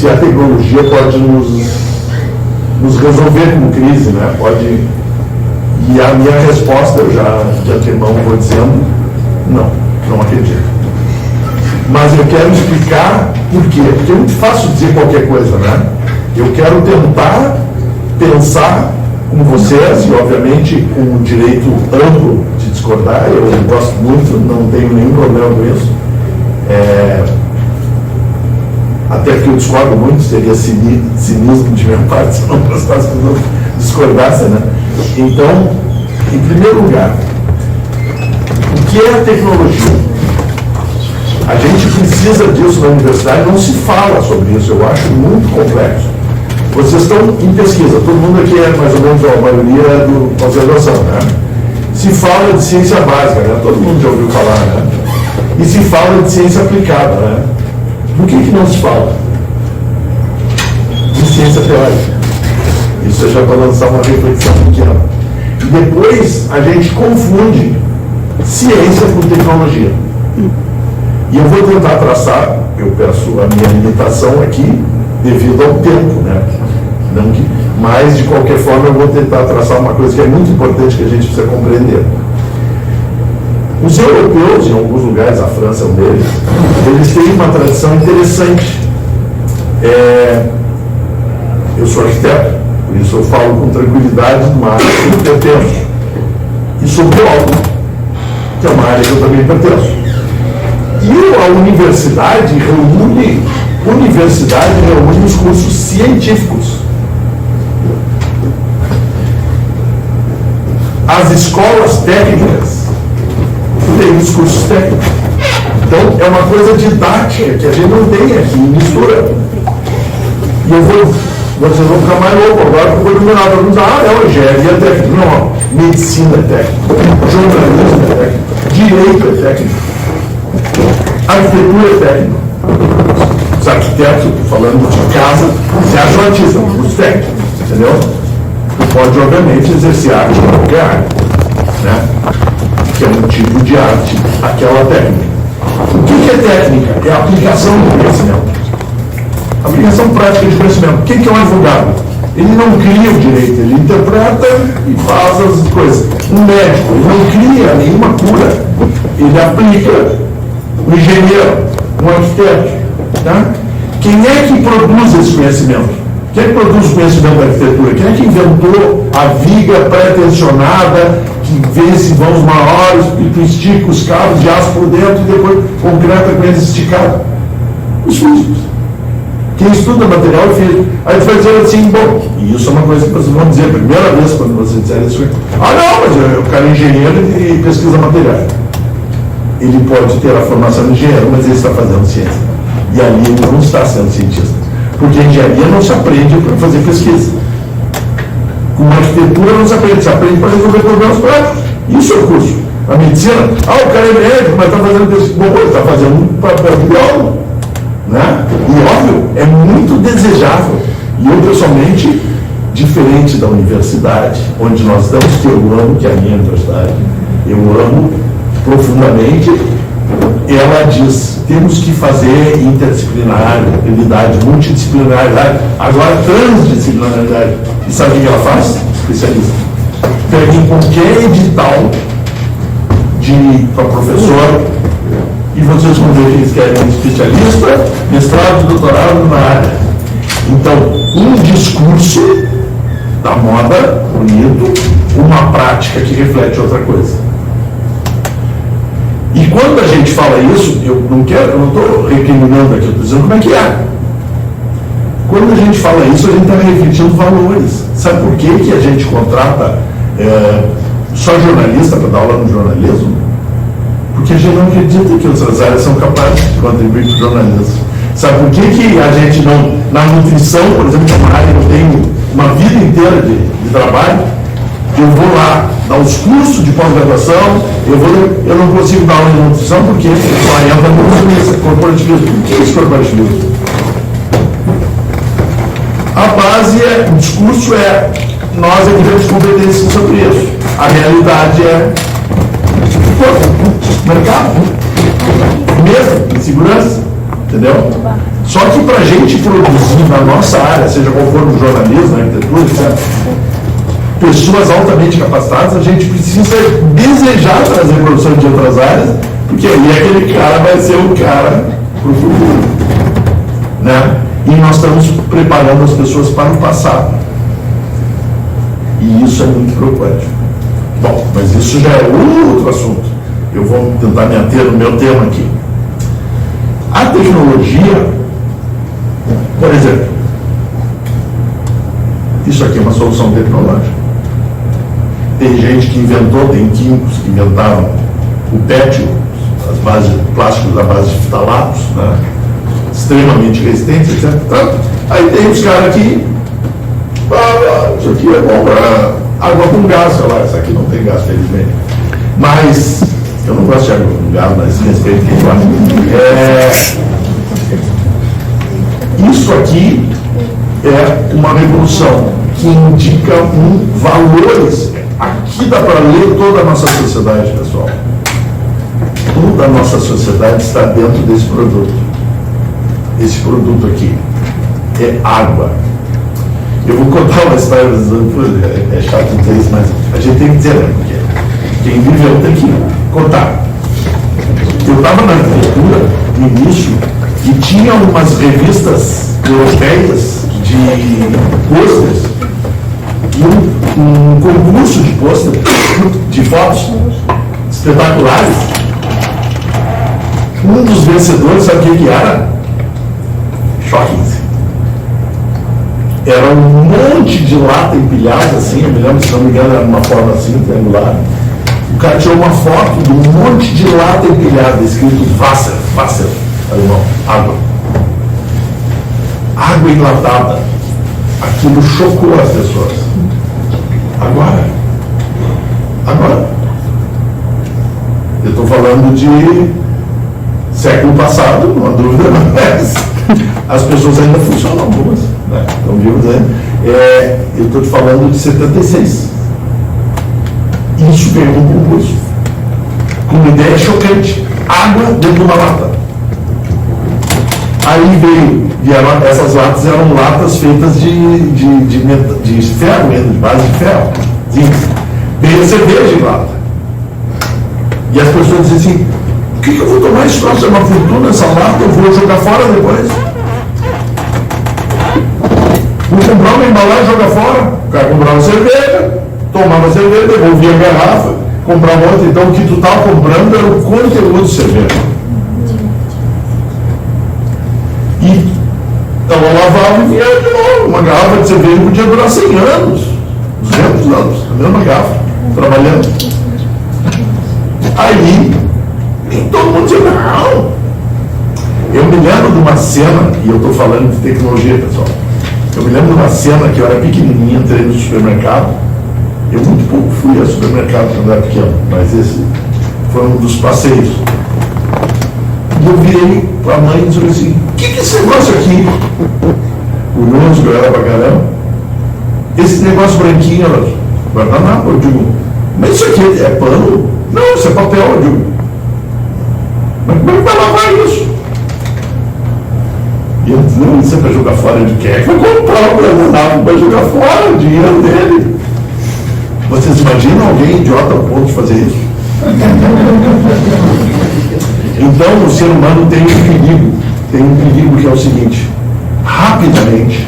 se a tecnologia pode nos resolver como crise, né? Pode. E a minha resposta, eu já de antemão vou dizendo, não acredito. Mas eu quero explicar por quê. Porque é muito fácil dizer qualquer coisa, né? Eu quero tentar pensar com vocês, e obviamente com o direito amplo de discordar. Eu gosto muito, não tenho nenhum problema com isso. Até porque eu discordo muito, seria cinismo de minha parte se eu não gostasse que os outros discordassem, né? Então, em primeiro lugar, o que é a tecnologia? A gente precisa disso na universidade, não se fala sobre isso, eu acho muito complexo. Vocês estão em pesquisa, todo mundo aqui é mais ou menos a maioria do pós-graduação, né? Se fala de ciência básica, né? Todo mundo já ouviu falar, né? E se fala de ciência aplicada, né? Do que não se fala? De ciência teórica. Isso é já para lançar uma reflexão pequena. E depois a gente confunde ciência com tecnologia. E eu vou tentar traçar, eu peço a minha limitação aqui, devido ao tempo, né? Não que, mas, de qualquer forma, eu vou tentar traçar uma coisa que é muito importante que a gente precisa compreender. Os europeus, em alguns lugares, a França é um deles, eles têm uma tradição interessante. Eu sou arquiteto, por isso eu falo com tranquilidade de uma área que eu pertenço. E sou biólogo, que é uma área que eu também pertenço. E a universidade reúne os cursos científicos. As escolas técnicas têm os cursos técnicos. Então, é uma coisa didática que a gente não tem aqui, mistura. E vocês vão ficar mais loucos agora, porque eu vou eliminar para perguntar, engenharia é técnica. Não, medicina é técnica, jornalismo é técnico, direito é técnico, arquitetura é técnico. Os arquitetos, falando de casa, se acham artistas, os técnicos, entendeu? Pode, obviamente, exercer arte em qualquer área, né? Que é um tipo de arte, aquela técnica. O que é técnica? É a aplicação do conhecimento. Aplicação prática de conhecimento. Quem que é um advogado? Ele não cria o direito, ele interpreta e faz as coisas. Um médico, ele não cria nenhuma cura, ele aplica. Um engenheiro, um arquiteto. Tá? Quem é que produz esse conhecimento? Quem é que produz o conhecimento da arquitetura? Quem é que inventou a viga pré-tensionada, que vence vãos maiores, que tu estica os cabos de aço por dentro e depois concreta com eles esticados? Os físicos. Quem estuda material é físico. Aí tu vai dizer assim, bom, e isso é uma coisa que vocês vão dizer a primeira vez quando vocês disserem isso. Ah, não, mas o cara é engenheiro e pesquisa material. Ele pode ter a formação de engenheiro, mas ele está fazendo ciência. E ali ele não está sendo cientista. Porque a engenharia não se aprende para fazer pesquisa. Com arquitetura não se aprende para resolver problemas práticos. Isso é o curso. A medicina, o cara é médico, mas está fazendo pesquisa. Bom, ele está fazendo um papel de biólogo. Né? E óbvio, é muito desejável. E eu, pessoalmente, diferente da universidade, onde nós estamos, que eu amo, que é a minha universidade, eu amo profundamente, ela diz, temos que fazer interdisciplinaridade, multidisciplinaridade, agora transdisciplinaridade. E sabe o que ela faz? Especialista. Pega em qualquer edital para professor e vocês vão ver que eles querem especialista, mestrado, doutorado na área. Então, um discurso da moda, bonito, uma prática que reflete outra coisa. E quando a gente fala isso, eu não estou recriminando aqui, eu estou dizendo como é que é. Quando a gente fala isso, a gente está refletindo valores. Sabe por que a gente contrata só jornalista para dar aula no jornalismo? Porque a gente não acredita que outras áreas são capazes de contribuir para o jornalismo. Sabe por que a gente não, na nutrição, por exemplo, que é uma área que eu tenho uma vida inteira de trabalho, eu vou lá dar os cursos de pós-graduação, eu não consigo dar aula de nutrição porque só entra no corporativismo. O que é esse corporativismo? A base o discurso nós temos competência sobre isso. A realidade mercado. Mesmo, insegurança. Entendeu? Só que para a gente produzir na nossa área, seja qual for no jornalismo, na arquitetura, etc., pessoas altamente capacitadas, a gente precisa desejar trazer produção de outras áreas, porque aí aquele cara vai ser o cara para o futuro. Né? E nós estamos preparando as pessoas para o passado. E isso é muito preocupante. Bom, mas isso já é outro assunto. Eu vou tentar me ater no meu tema aqui. A tecnologia, por exemplo, isso aqui é uma solução tecnológica. Tem gente que inventou, tem químicos que inventaram o PET, as bases plásticos à base de fitalatos, né? Extremamente resistentes, etc. Aí tem os caras que isso aqui é bom para água com gás, sei lá, essa aqui não tem gás, felizmente. Mas eu não gosto de água com gás, mas respeito quem gosta. Isso aqui é uma revolução que indica valores. Aqui dá para ler toda a nossa sociedade, pessoal. Toda a nossa sociedade está dentro desse produto. Esse produto aqui é água. Eu vou contar uma história, é chato dizer isso, mas a gente tem que dizer, né? Porque quem viveu tem que contar. Eu estava na arquitetura, no início, e tinha umas revistas europeias de pôsteres, um concurso de pôster, de fotos espetaculares. Um dos vencedores, sabe o que era? Choque. Era um monte de lata empilhada, assim, eu me lembro, se não me engano, era uma forma assim, triangular. O cara tirou uma foto de um monte de lata empilhada, escrito Wasser, alemão, água. Água enlatada. Aquilo chocou as pessoas. Agora. Eu estou falando de século passado, não há dúvida, mas as pessoas ainda funcionam algumas, né? Estão vivos ainda. Eu estou te falando de 76. Isso ganhou um concurso. Com uma ideia chocante. Água dentro de uma lata. Aí vieram, essas latas eram latas feitas de ferro mesmo, de base de ferro. Veio a cerveja em lata. E as pessoas dizem assim, o que eu vou tomar esse troço? É uma fortuna essa lata, eu vou jogar fora depois. Vou comprar uma embalagem e jogar fora. O cara comprava cerveja, tomava cerveja, devolvia a garrafa, comprava outra. Então o que tu estava comprando era o conteúdo de cerveja. E ela lavava e vinha de novo. Uma garrafa de cerveja podia durar 100 anos, 200 anos, a mesma garrafa, trabalhando. Aí, todo mundo dizia, não. Eu me lembro de uma cena, e eu estou falando de tecnologia, pessoal. Eu me lembro de uma cena que eu era pequenininha, entrei no supermercado. Eu muito pouco fui ao supermercado quando era pequeno, mas esse foi um dos passeios. E eu virei para a mãe e disse assim, o que é esse negócio aqui? O músico era pra caramba. Esse negócio branquinho, ela guardanapo, eu digo, mas isso aqui é pano? Não, isso é papel, eu digo. Mas como é que vai lavar isso? E eu disse, não, isso é para jogar fora de quem? É que vai comprar o guardanapo para jogar fora o dinheiro dele. Vocês imaginam alguém idiota ao ponto de fazer isso? Então o ser humano tem um perigo que é o seguinte, rapidamente,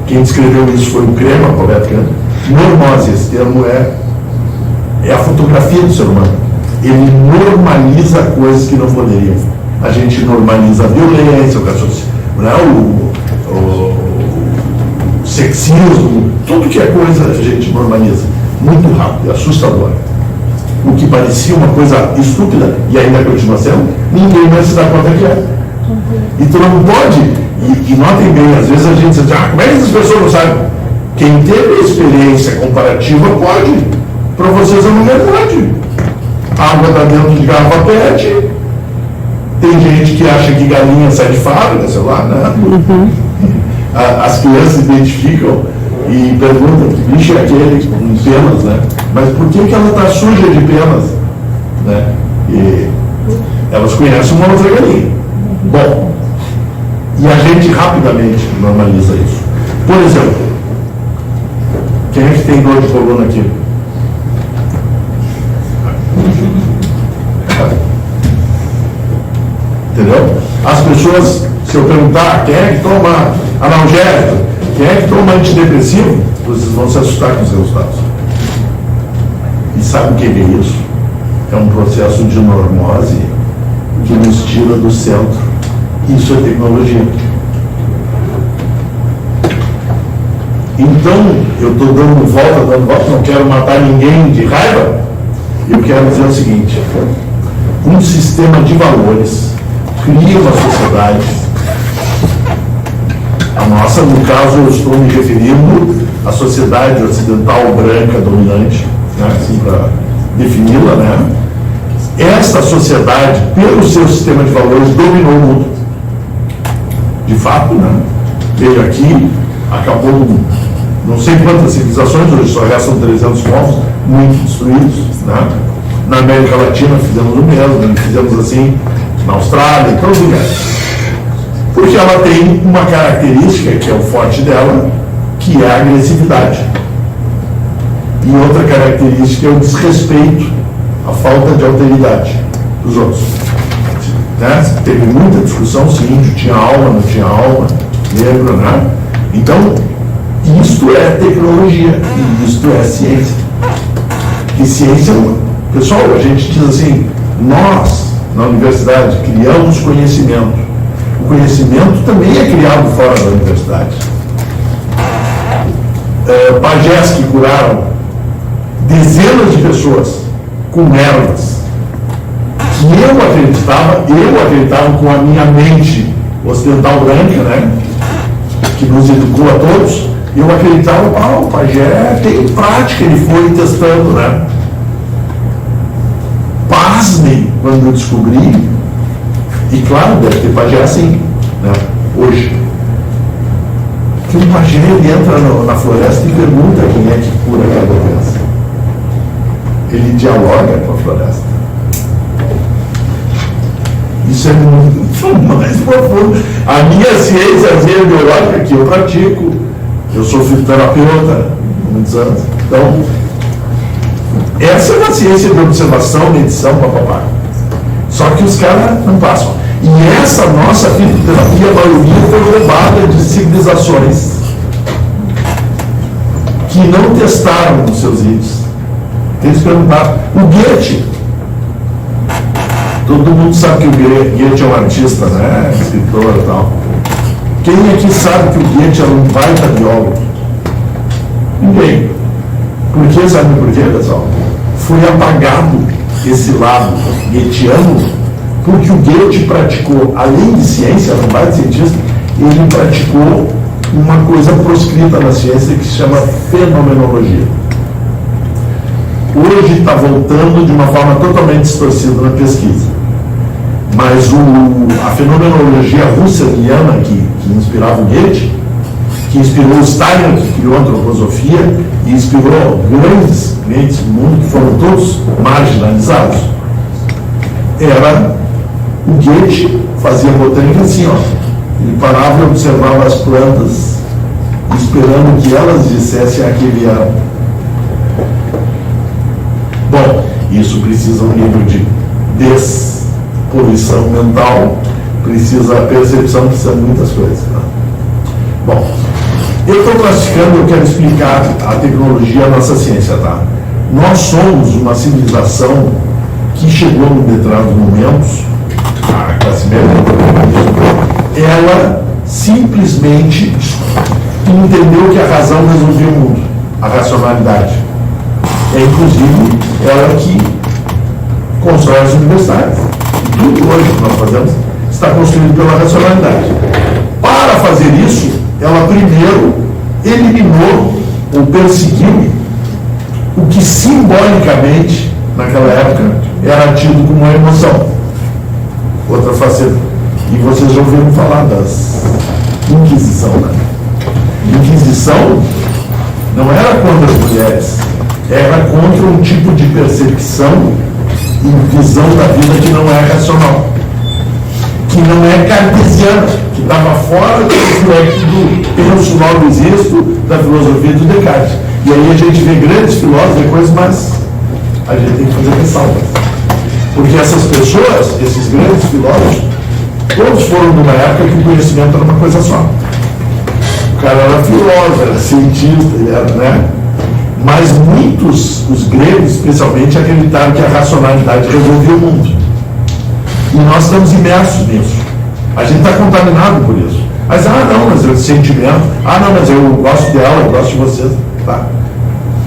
quem descreveu isso foi o Kremer, Roberto Kremer, normose, esse termo é a fotografia do ser humano. Ele normaliza coisas que não poderiam. A gente normaliza a violência, o sexismo, tudo que é coisa a gente normaliza. Muito rápido, é assustador. O que parecia uma coisa estúpida, e ainda continua sendo, ninguém mais se dá conta que é. E tu não pode, e notem bem, às vezes a gente diz, como é que as pessoas não sabem? Quem teve a experiência comparativa pode. Para vocês é uma verdade. A água está dentro de garrafa PET. Tem gente que acha que galinha sai de fábrica, sei lá, né? As crianças identificam e perguntam que bicho é aquele com penas, né? Mas por que ela está suja de penas? Né? E elas conhecem uma outra galinha. Bom, E a gente rapidamente normaliza isso. Por exemplo, quem é que tem dor de coluna aqui? Entendeu? As pessoas, se eu perguntar quem é que toma analgésico, quem é que toma antidepressivo, vocês vão se assustar com os resultados. E sabe o que é isso? É um processo de normose que nos tira do centro. Isso é tecnologia. Então, eu estou dando volta, não quero matar ninguém de raiva. Eu quero dizer o seguinte: um sistema de valores cria uma sociedade. A nossa, no caso, eu estou me referindo à sociedade ocidental branca dominante, né, assim, para defini-la, né? Esta sociedade, pelo seu sistema de valores, dominou o mundo. De fato, né? Veio aqui, acabou, não sei quantas civilizações, hoje só restam 300 povos, muito destruídos, né? Na América Latina fizemos o mesmo, fizemos assim na Austrália, em todos os lugares. Porque ela tem uma característica, que é o forte dela, que é a agressividade. E outra característica é o desrespeito, a falta de alteridade dos outros. Né? Teve muita discussão se índio tinha alma, não tinha alma, negro, né? Então, isto é tecnologia, e isto é ciência. E ciência, pessoal, a gente diz assim, nós, na universidade, criamos conhecimento. O conhecimento também é criado fora da universidade. Pajés que curaram dezenas de pessoas com ervas, que eu acreditava com a minha mente ocidental branca, né, que nos educou a todos, eu acreditava, o pajé tem prática, ele foi testando, né? Pasmem quando eu descobri, e claro, deve ter pajé assim, né, hoje, que o pajé ele entra na floresta e pergunta quem é que cura aquela doença. Ele dialoga com a floresta. Isso é muito mais profundo. A minha ciência biológica que eu pratico, eu sou fitoterapeuta há muitos anos. Então, essa é uma ciência de observação, medição, papapá. Só que os caras não passam. E essa nossa fitoterapia, a maioria foi roubada de civilizações que não testaram nos seus índios. Eles perguntaram, o Goethe, todo mundo sabe que o Goethe é um artista, né? Escritor e tal. Quem aqui sabe que o Goethe era um baita biólogo? Ninguém. Por quê? Sabe por quê, pessoal? Foi apagado esse lado goetheano, porque o Goethe praticou, além de ciência, era um baita cientista, ele praticou uma coisa proscrita na ciência que se chama fenomenologia. Hoje está voltando de uma forma totalmente distorcida na pesquisa. Mas a fenomenologia russeliana que inspirava o Goethe, que inspirou o Steiner, que criou a antroposofia, e inspirou grandes mentes do mundo, que foram todos marginalizados, era o Goethe fazia botânica assim, ó. Ele parava e observava as plantas, esperando que elas dissessem a que vieram. Bom, isso precisa um nível de despoluição mental, precisa percepção, precisa de muitas coisas. Né? Bom, eu estou classificando, eu quero explicar a tecnologia, a nossa ciência, tá? Nós somos uma civilização que chegou em determinados momentos, a classe média, ela simplesmente entendeu que a razão resolvia o mundo, a racionalidade. É inclusive ela que constrói as universidades. E tudo hoje que nós fazemos está construído pela racionalidade. Para fazer isso, ela primeiro eliminou ou perseguiu o que simbolicamente, naquela época, era tido como uma emoção. Outra faceta. E vocês já ouviram falar das Inquisição, né? Inquisição não era contra as mulheres, era contra um tipo de percepção e visão da vida que não é racional, que que não é cartesiana, que estava fora do reflexo do penso logo existo, da filosofia do Descartes. E aí a gente vê grandes filósofos depois, mas a gente tem que fazer ressalvas. Porque essas pessoas, esses grandes filósofos, todos foram numa época que o conhecimento era uma coisa só. O cara era filósofo, era cientista, ele era, né? Mas muitos, os gregos especialmente, acreditaram que a racionalidade resolvia o mundo. E nós estamos imersos nisso. A gente está contaminado por isso. Mas, não, mas é o sentimento. Não, mas eu gosto dela, eu gosto de você. Tá.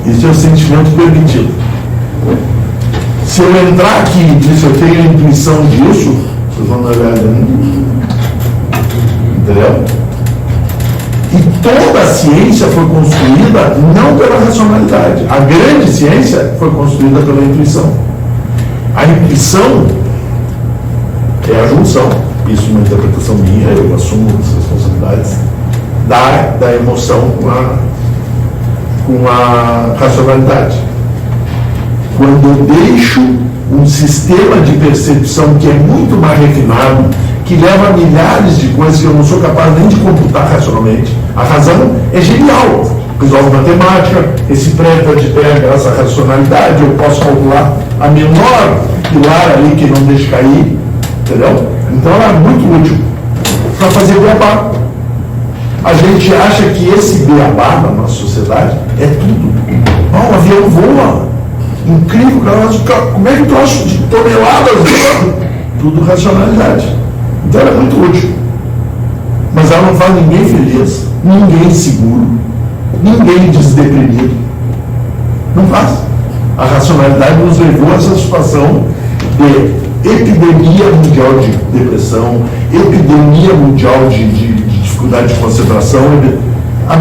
Isso é o sentimento permitido. Se eu entrar aqui e dizer eu tenho a intuição disso, vocês vão olhar, entendeu? E toda a ciência foi construída não pela racionalidade. A grande ciência foi construída pela intuição. A intuição é a junção. Isso é uma interpretação minha, eu assumo as responsabilidades da emoção com a racionalidade. Quando eu deixo um sistema de percepção que é muito mais refinado, que leva a milhares de coisas que eu não sou capaz nem de computar racionalmente. A razão é genial. Resolve matemática, esse prédio pega essa racionalidade, eu posso calcular a menor pilar ali que não deixe cair, entendeu? Então ela é muito útil para fazer beabá. A gente acha que esse beabá na nossa sociedade é tudo. O avião voa. Incrível, cara. Como é que tu acha de toneladas voando? Tudo racionalidade. Então ela é muito útil. Mas ela não faz ninguém feliz, ninguém seguro, ninguém desdeprimido. Não faz. A racionalidade nos levou a essa situação de epidemia mundial de depressão, epidemia mundial de dificuldade de concentração. A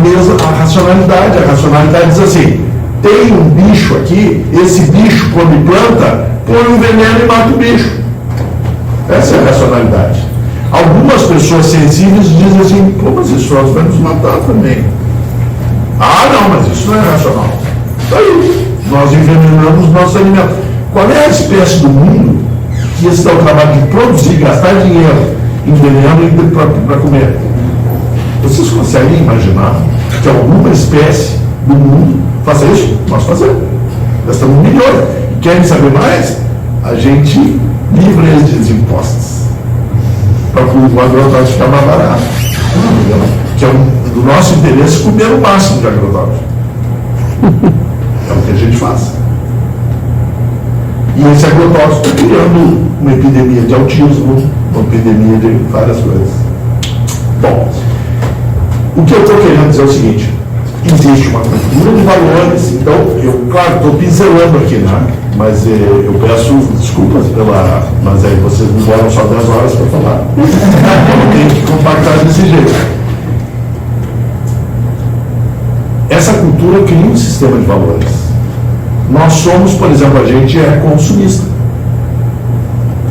racionalidade diz assim: tem um bicho aqui, esse bicho come planta, põe um veneno e mata o bicho. Essa é a racionalidade. Algumas pessoas sensíveis dizem assim: pô, mas isso nós vamos matar também. Não, mas isso não é racional. Isso aí, nós envenenamos nossos alimentos. Qual é a espécie do mundo que esse dá o trabalho de produzir, gastar dinheiro em veneno para comer? Vocês conseguem imaginar que alguma espécie do mundo faça isso? Nós fazemos. Gastamos milhões. E querem saber mais? A gente livra eles de impostos. Para o agrotóxico ficar mais barato. Que é do nosso interesse comer o máximo de agrotóxico. É o que a gente faz. E esse agrotóxico está criando uma epidemia de autismo, uma epidemia de várias coisas. Bom, o que eu estou querendo dizer é o seguinte: existe uma cultura de valores. Então, eu, claro, estou pincelando aqui, né? Mas eu peço desculpas mas aí vocês me demoram só 10 horas para falar. Eu tenho que compactar desse jeito. Essa cultura cria um sistema de valores. Nós somos, por exemplo, a gente é consumista.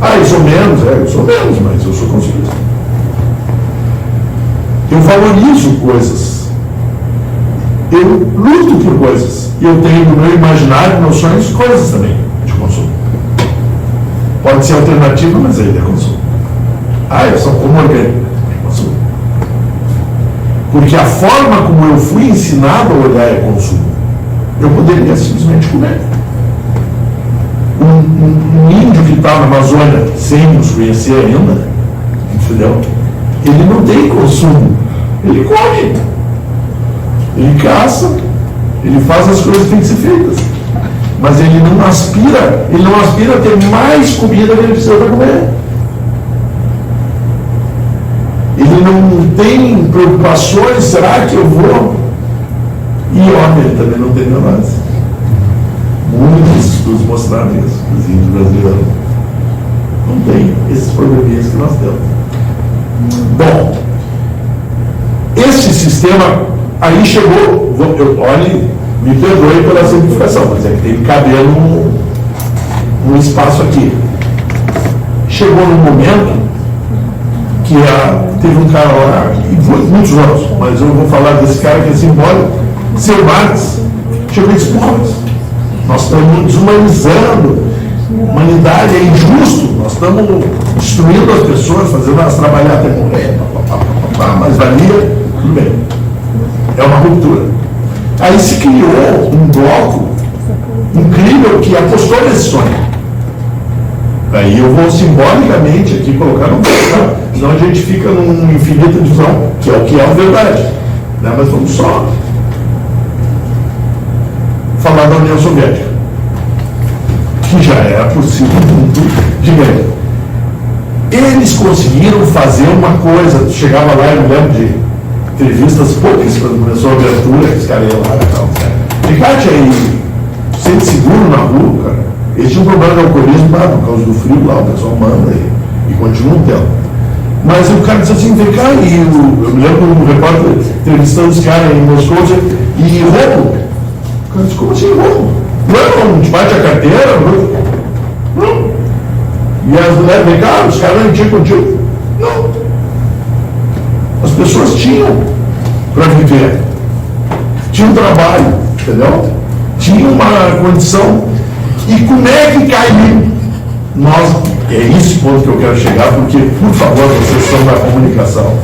Eu sou menos, mas eu sou consumista. Eu valorizo coisas. Eu luto por coisas. E eu tenho no meu imaginário, nos meus sonhos, coisas também de consumo. Pode ser alternativa, mas ainda é consumo. Eu só como orgânico. Consumo. Porque a forma como eu fui ensinado a olhar é consumo. Eu poderia simplesmente comer. Um índio que está na Amazônia, sem nos conhecer ainda, entendeu? Ele não tem consumo. Ele come. Ele caça, ele faz as coisas que têm que ser feitas. Mas ele não aspira a ter mais comida que ele precisa para comer. Ele não tem preocupações, será que eu vou? E homem, ele também não tem neurose. Muitos estudos mostraram isso, os índios brasileiros. Não tem esses probleminhas que nós temos. Bom, esse sistema aí chegou, olhe, me perdoe pela simplificação, mas é que tem que caber num espaço aqui. Chegou num momento que teve um cara lá, e muitos outros, mas eu vou falar desse cara que é simbólico, seu Marx, chegou e disse: nós estamos desumanizando, humanidade é injusto, nós estamos destruindo as pessoas, fazendo elas trabalhar até morrer, mas valia, tudo bem. É uma ruptura. Aí se criou um bloco incrível que apostou nesse sonho. Aí eu vou simbolicamente aqui colocar no bloco, senão a gente fica numa infinita divisão, que é o que é a verdade. Né? Mas vamos só falar da União Soviética, que já era possível muito dinheiro. Eles conseguiram fazer uma coisa, chegava lá, eu me lembro de entrevistas poucas, quando começou a abertura, que os caras iam lá e tal. Ficate aí, sente seguro na rua, cara. Eles tinham um problema de alcoolismo, por causa do frio lá, o pessoal manda e continua tendo. Mas o cara disse assim, vem cá, e eu me lembro de um repórter entrevistando os caras em Moscou, e roubo. O cara disse, como assim roubo? Não, te bate a carteira, não. E as mulheres, vem cá, os caras não tinham contigo. Não. As pessoas tinham para viver. Tinham trabalho, entendeu? Tinham uma condição. E como é que caiu? Nós, é esse ponto que eu quero chegar, porque, por favor, vocês são da comunicação.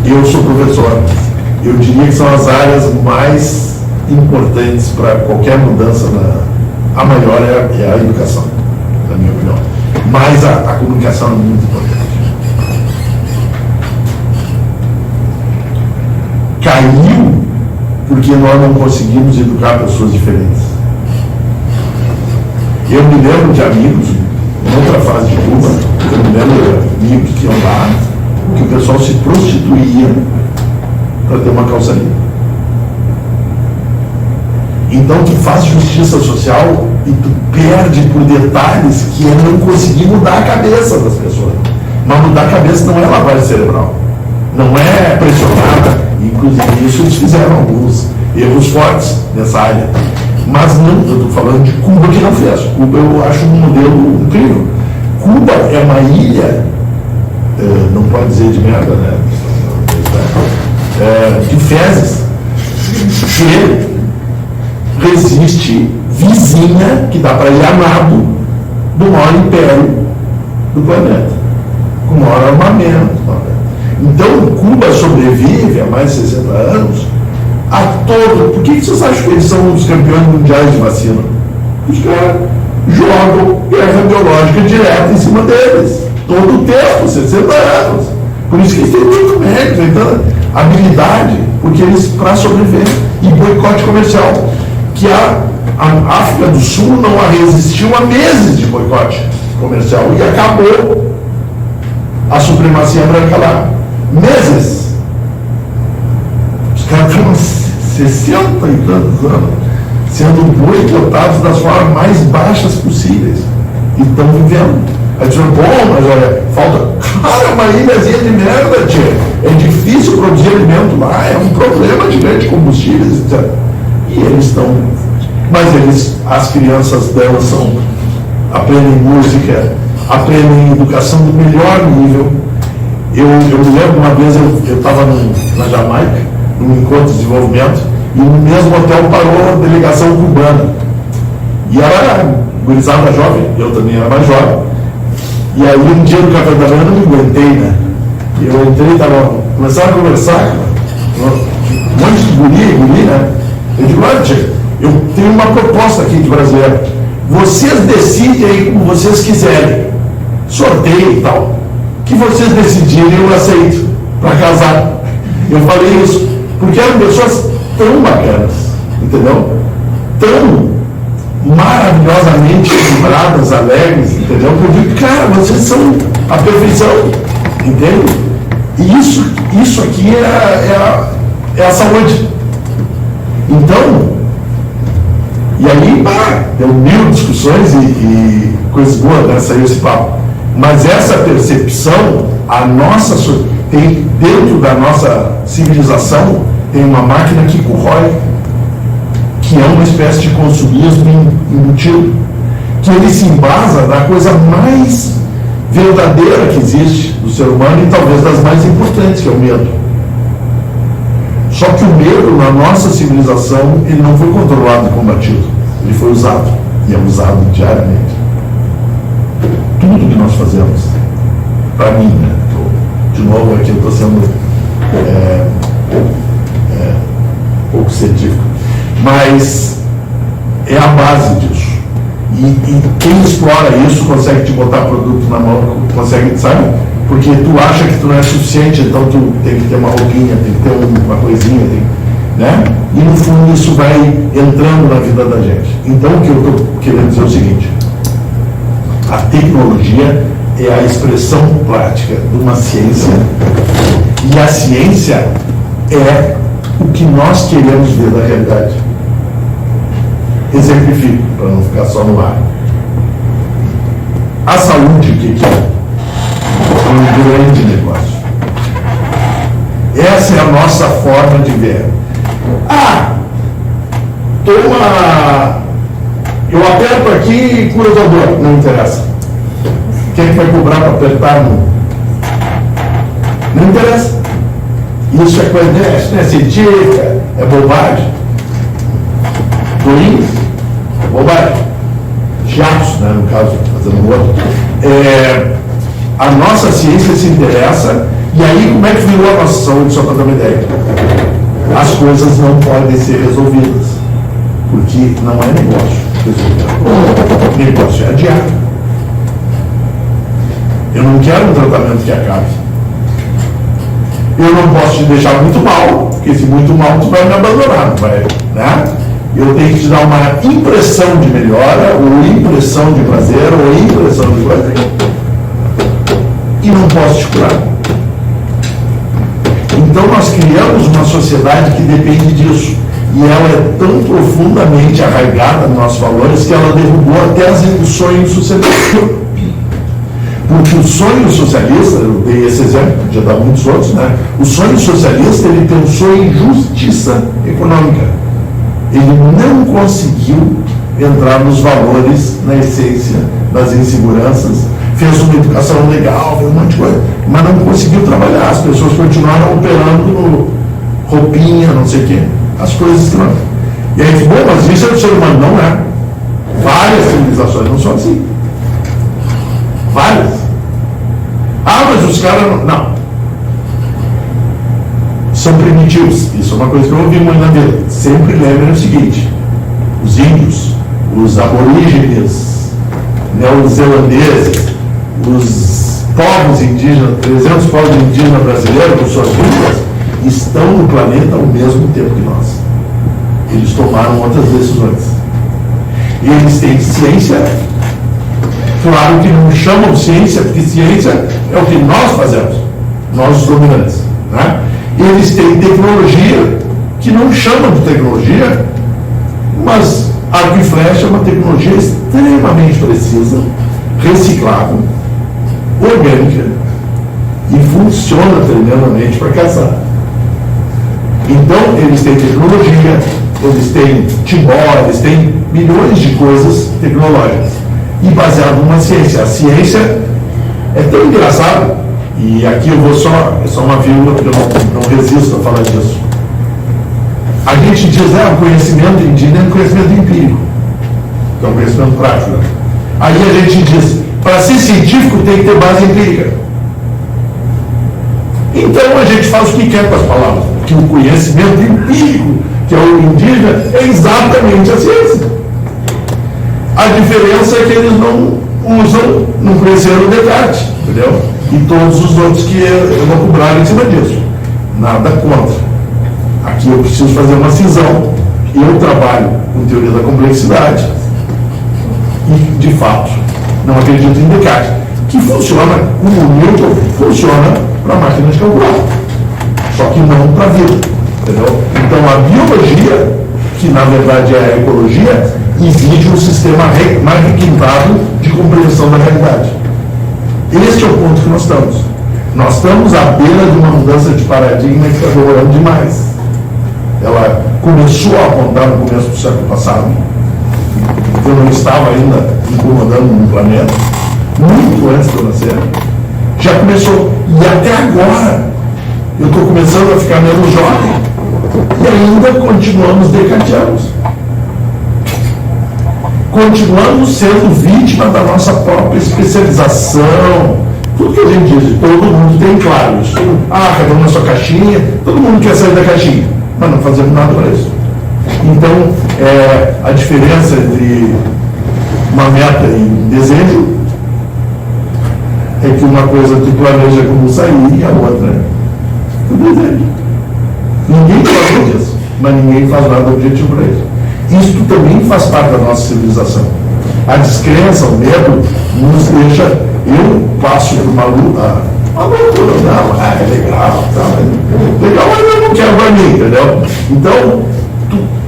Eu sou professor. Eu diria que são as áreas mais importantes para qualquer mudança. A maior é a educação, na minha opinião. Mas a comunicação é muito importante. Caiu porque nós não conseguimos educar pessoas diferentes. Eu me lembro de amigos, em outra fase de Cuba, eu me lembro de amigos que iam lá, que o pessoal se prostituía para ter uma calça limpa. Então tu faz justiça social e tu perde por detalhes que é não conseguir mudar a cabeça das pessoas. Mas mudar a cabeça não é lavagem cerebral, não é pressionada, inclusive isso eles fizeram alguns erros fortes nessa área. Mas não, eu estou falando de Cuba que não fez. Cuba eu acho um modelo incrível. Cuba é uma ilha, não pode dizer de merda, né? De fezes, que resiste vizinha, que dá para ir a nado, do maior império do planeta, com o maior armamento. Então Cuba sobrevive há mais de 60 anos a todo. Por que vocês acham que eles são os campeões mundiais de vacina? Os caras jogam guerra biológica direto em cima deles. Todo o tempo, 60 anos. Por isso que eles têm muito mérito, então, habilidade, porque eles, para sobreviver, e boicote comercial, que a África do Sul não resistiu a meses de boicote comercial e acabou a supremacia branca lá. Meses. Os caras estão 60 e tantos anos sendo boicotados das formas mais baixas possíveis e estão vivendo. Aí dizem, bom, mas olha, falta. Cara, uma ilhazinha de merda, tia. É difícil produzir alimento lá, é um problema de combustíveis, etc. E eles estão. Mas eles, as crianças delas aprendem música, aprendem educação do melhor nível. Eu me lembro uma vez, eu estava na Jamaica, num encontro de desenvolvimento, e no mesmo hotel parou a delegação cubana. E ela era gurizada jovem, eu também era mais jovem. E aí um dia no café da manhã eu não me aguentei, né? Eu entrei, começaram a conversar, um monte de guri, né? Eu digo, olha, tia, eu tenho uma proposta aqui de brasileiro. Vocês decidem aí como vocês quiserem. Sorteio e tal. O que vocês decidirem, eu aceito para casar. Eu falei isso porque eram pessoas tão bacanas, entendeu? Tão maravilhosamente equilibradas, alegres, entendeu? Eu digo, cara, vocês são a perfeição, entende? E isso aqui é a saúde. Então, e aí, deu mil discussões e coisas boas, né? Saiu esse papo. Mas essa percepção, tem dentro da nossa civilização, tem uma máquina que corrói, que é uma espécie de consumismo embutido, que ele se embasa na coisa mais verdadeira que existe do ser humano e talvez das mais importantes, que é o medo. Só que o medo, na nossa civilização, ele não foi controlado e combatido. Ele foi usado, e é usado diariamente. tudo que nós fazemos, para mim, né? De novo, aqui eu estou sendo pouco científico, mas é a base disso. E quem explora isso consegue te botar produto na mão, consegue, sabe? Porque tu acha que tu não é suficiente, então tu tem que ter uma roupinha, tem que ter uma coisinha, né? E no fundo isso vai entrando na vida da gente. Então o que eu estou querendo dizer é o seguinte: a tecnologia é a expressão prática de uma ciência, e a ciência é o que nós queremos ver da realidade. Exemplifico, para não ficar só no ar. A saúde, o que é? Um grande negócio. Essa é a nossa forma de ver. Eu aperto aqui e cura a dor. Não interessa. Quem vai cobrar para apertar? Não interessa. Isso é coisa, né? Científica, é bobagem. Dois, é bobagem. Chatos, né? No caso, fazendo outro. A nossa ciência se interessa, e aí como é que virou a nossa saúde, só para dar uma ideia? As coisas não podem ser resolvidas, porque não é negócio resolver. Negócio é adiar. Eu não quero um tratamento que acabe. Eu não posso te deixar muito mal, porque se muito mal tu vai me abandonar, não vai, né? Eu tenho que te dar uma impressão de melhora, ou impressão de prazer, ou impressão de prazer. E não posso te curar. Então nós criamos uma sociedade que depende disso. E ela é tão profundamente arraigada nos nossos valores que ela derrubou até o sonho socialista. Porque o sonho socialista, eu dei esse exemplo, podia dar muitos outros, né? O sonho socialista, ele pensou em justiça econômica. Ele não conseguiu entrar nos valores, na essência das inseguranças, fez uma educação legal, fez um monte de coisa, mas não conseguiu trabalhar. As pessoas continuaram operando no roupinha, não sei o quê. As coisas que não. E aí, bom, mas isso é do ser humano, não é? Várias civilizações não são assim. Várias. Mas os caras não. São primitivos. Isso é uma coisa que eu ouvi muito na vida. Sempre lembrem o seguinte: os índios, os aborígenes, neozelandeses, os povos indígenas, 300 povos indígenas brasileiros, com suas línguas, estão no planeta ao mesmo tempo que nós. Eles tomaram outras decisões. E eles têm ciência. Claro que não chamam ciência, porque ciência é o que nós fazemos, nós os dominantes, né? Eles têm tecnologia, que não chamam de tecnologia, mas arco e flecha é uma tecnologia extremamente precisa, reciclável, orgânica, e funciona tremendamente para caçar. Então, eles têm tecnologia, eles têm timbó, eles têm milhões de coisas tecnológicas. E baseado numa ciência. A ciência é tão engraçada, e aqui eu vou é só uma vírgula, porque eu não resisto a falar disso. A gente diz, o conhecimento indígena é um conhecimento empírico, que é um conhecimento prático. Né? Aí a gente diz, para ser científico tem que ter base empírica. Então a gente faz o que quer com as palavras, que o conhecimento empírico, que é o indígena, é exatamente a ciência. A diferença é que eles não usam, não conheceram o Descartes, entendeu? E todos os outros que eu vou cobrar em cima disso. Nada contra. Aqui eu preciso fazer uma cisão. Eu trabalho com teoria da complexidade e, de fato, não acredito em Descartes, que funciona, como o Newton funciona para máquina de calcular, só que não para a vida, entendeu? Então a biologia, que na verdade é a ecologia, exige um sistema mais requintado de compreensão da realidade. Este é o ponto que nós estamos. Nós estamos à beira de uma mudança de paradigma que está demorando demais. Ela começou a apontar no começo do século passado. Eu não estava ainda incomodando no planeta, muito antes de eu nascer. Já começou. E até agora, eu estou começando a ficar menos jovem. E ainda continuamos decanteados. continuamos sendo vítima da nossa própria especialização. Tudo que a gente diz, todo mundo tem claro isso. Cada um na sua caixinha, todo mundo quer sair da caixinha, mas não fazemos nada para isso. Então, a diferença entre uma meta e um desejo é que uma coisa tu planeja como sair e a outra é o desejo. Ninguém gosta disso, mas ninguém faz nada objetivo para isso. Isso também faz parte da nossa civilização. A descrença, o medo, nos deixa. Eu passo por uma luta, não, é legal, legal, mas eu não quero para mim, entendeu? Então,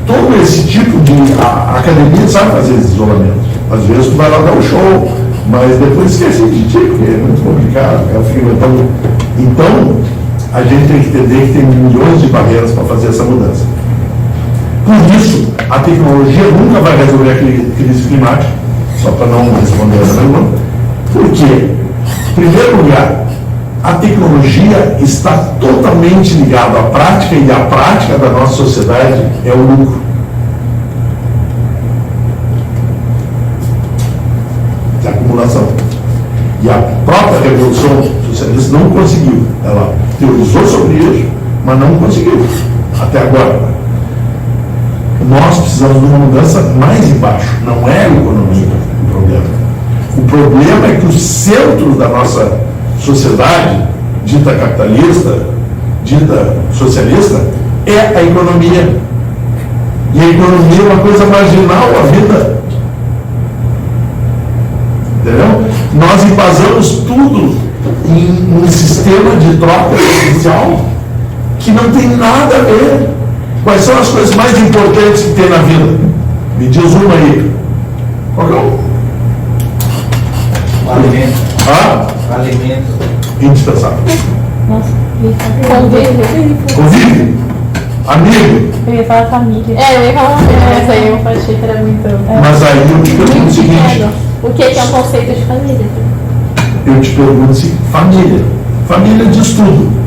todo esse tipo de. A academia sabe fazer esse isolamento. Às vezes tu vai lá dar um show, mas depois esquece de ti, porque é muito complicado. Então, a gente tem que entender que tem milhões de barreiras para fazer essa mudança. Por isso, a tecnologia nunca vai resolver a crise climática, só para não responder essa pergunta. Por quê? Em primeiro lugar, a tecnologia está totalmente ligada à prática, e a prática da nossa sociedade é o lucro. É a acumulação. E a própria Revolução Socialista não conseguiu. Ela teorizou sobre isso, mas não conseguiu. Até agora. Nós precisamos de uma mudança mais embaixo. Não é a economia o problema. O problema é que o centro da nossa sociedade, dita capitalista, dita socialista, é a economia. E a economia é uma coisa marginal à vida. Entendeu? Nós embasamos tudo em um sistema de troca social que não tem nada a ver. Quais são as coisas mais importantes que tem na vida? Me diz uma aí. Qual que é o? Alimento. Alimento. Indispensável. Nossa, Convívio. Amigo. eu ia falar família. Eu ia falar essa aí, eu achei que era muito. Mas aí eu te pergunto o seguinte. O que é um conceito de família? Eu te pergunto o seguinte. Família. Família diz tudo.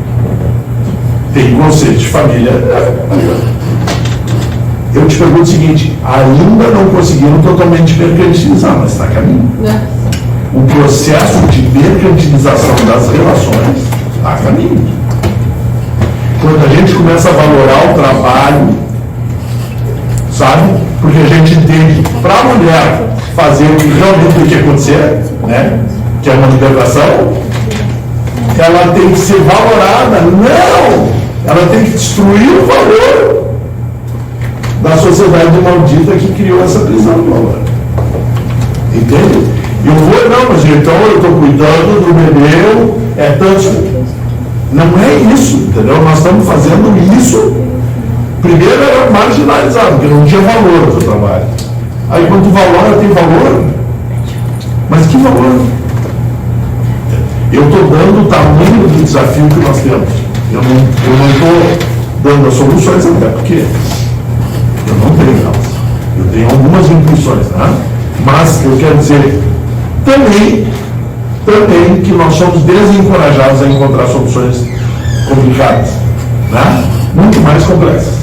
Tem conceito de família. Eu te pergunto o seguinte. Ainda não conseguiram totalmente mercantilizar, mas está a caminho. O processo de mercantilização das relações está a caminho. Quando a gente começa a valorar o trabalho, sabe? Porque a gente entende, para a mulher fazer o que realmente tem que acontecer, né? Que é uma libertação, ela tem que ser valorada. Não! Ela tem que destruir o valor da sociedade maldita que criou essa prisão do valor. Entende? Mas então eu estou cuidando do meu, tanto. Não é isso, entendeu? Nós estamos fazendo isso. Primeiro era marginalizado, porque não tinha valor no seu trabalho. Aí quando o valor tem valor, mas que valor? Eu estou dando o tamanho do desafio que nós temos. Eu não estou dando as soluções, até porque eu não tenho elas. Eu tenho algumas intuições, né? Mas eu quero dizer também que nós somos desencorajados a encontrar soluções complicadas, né? Muito mais complexas.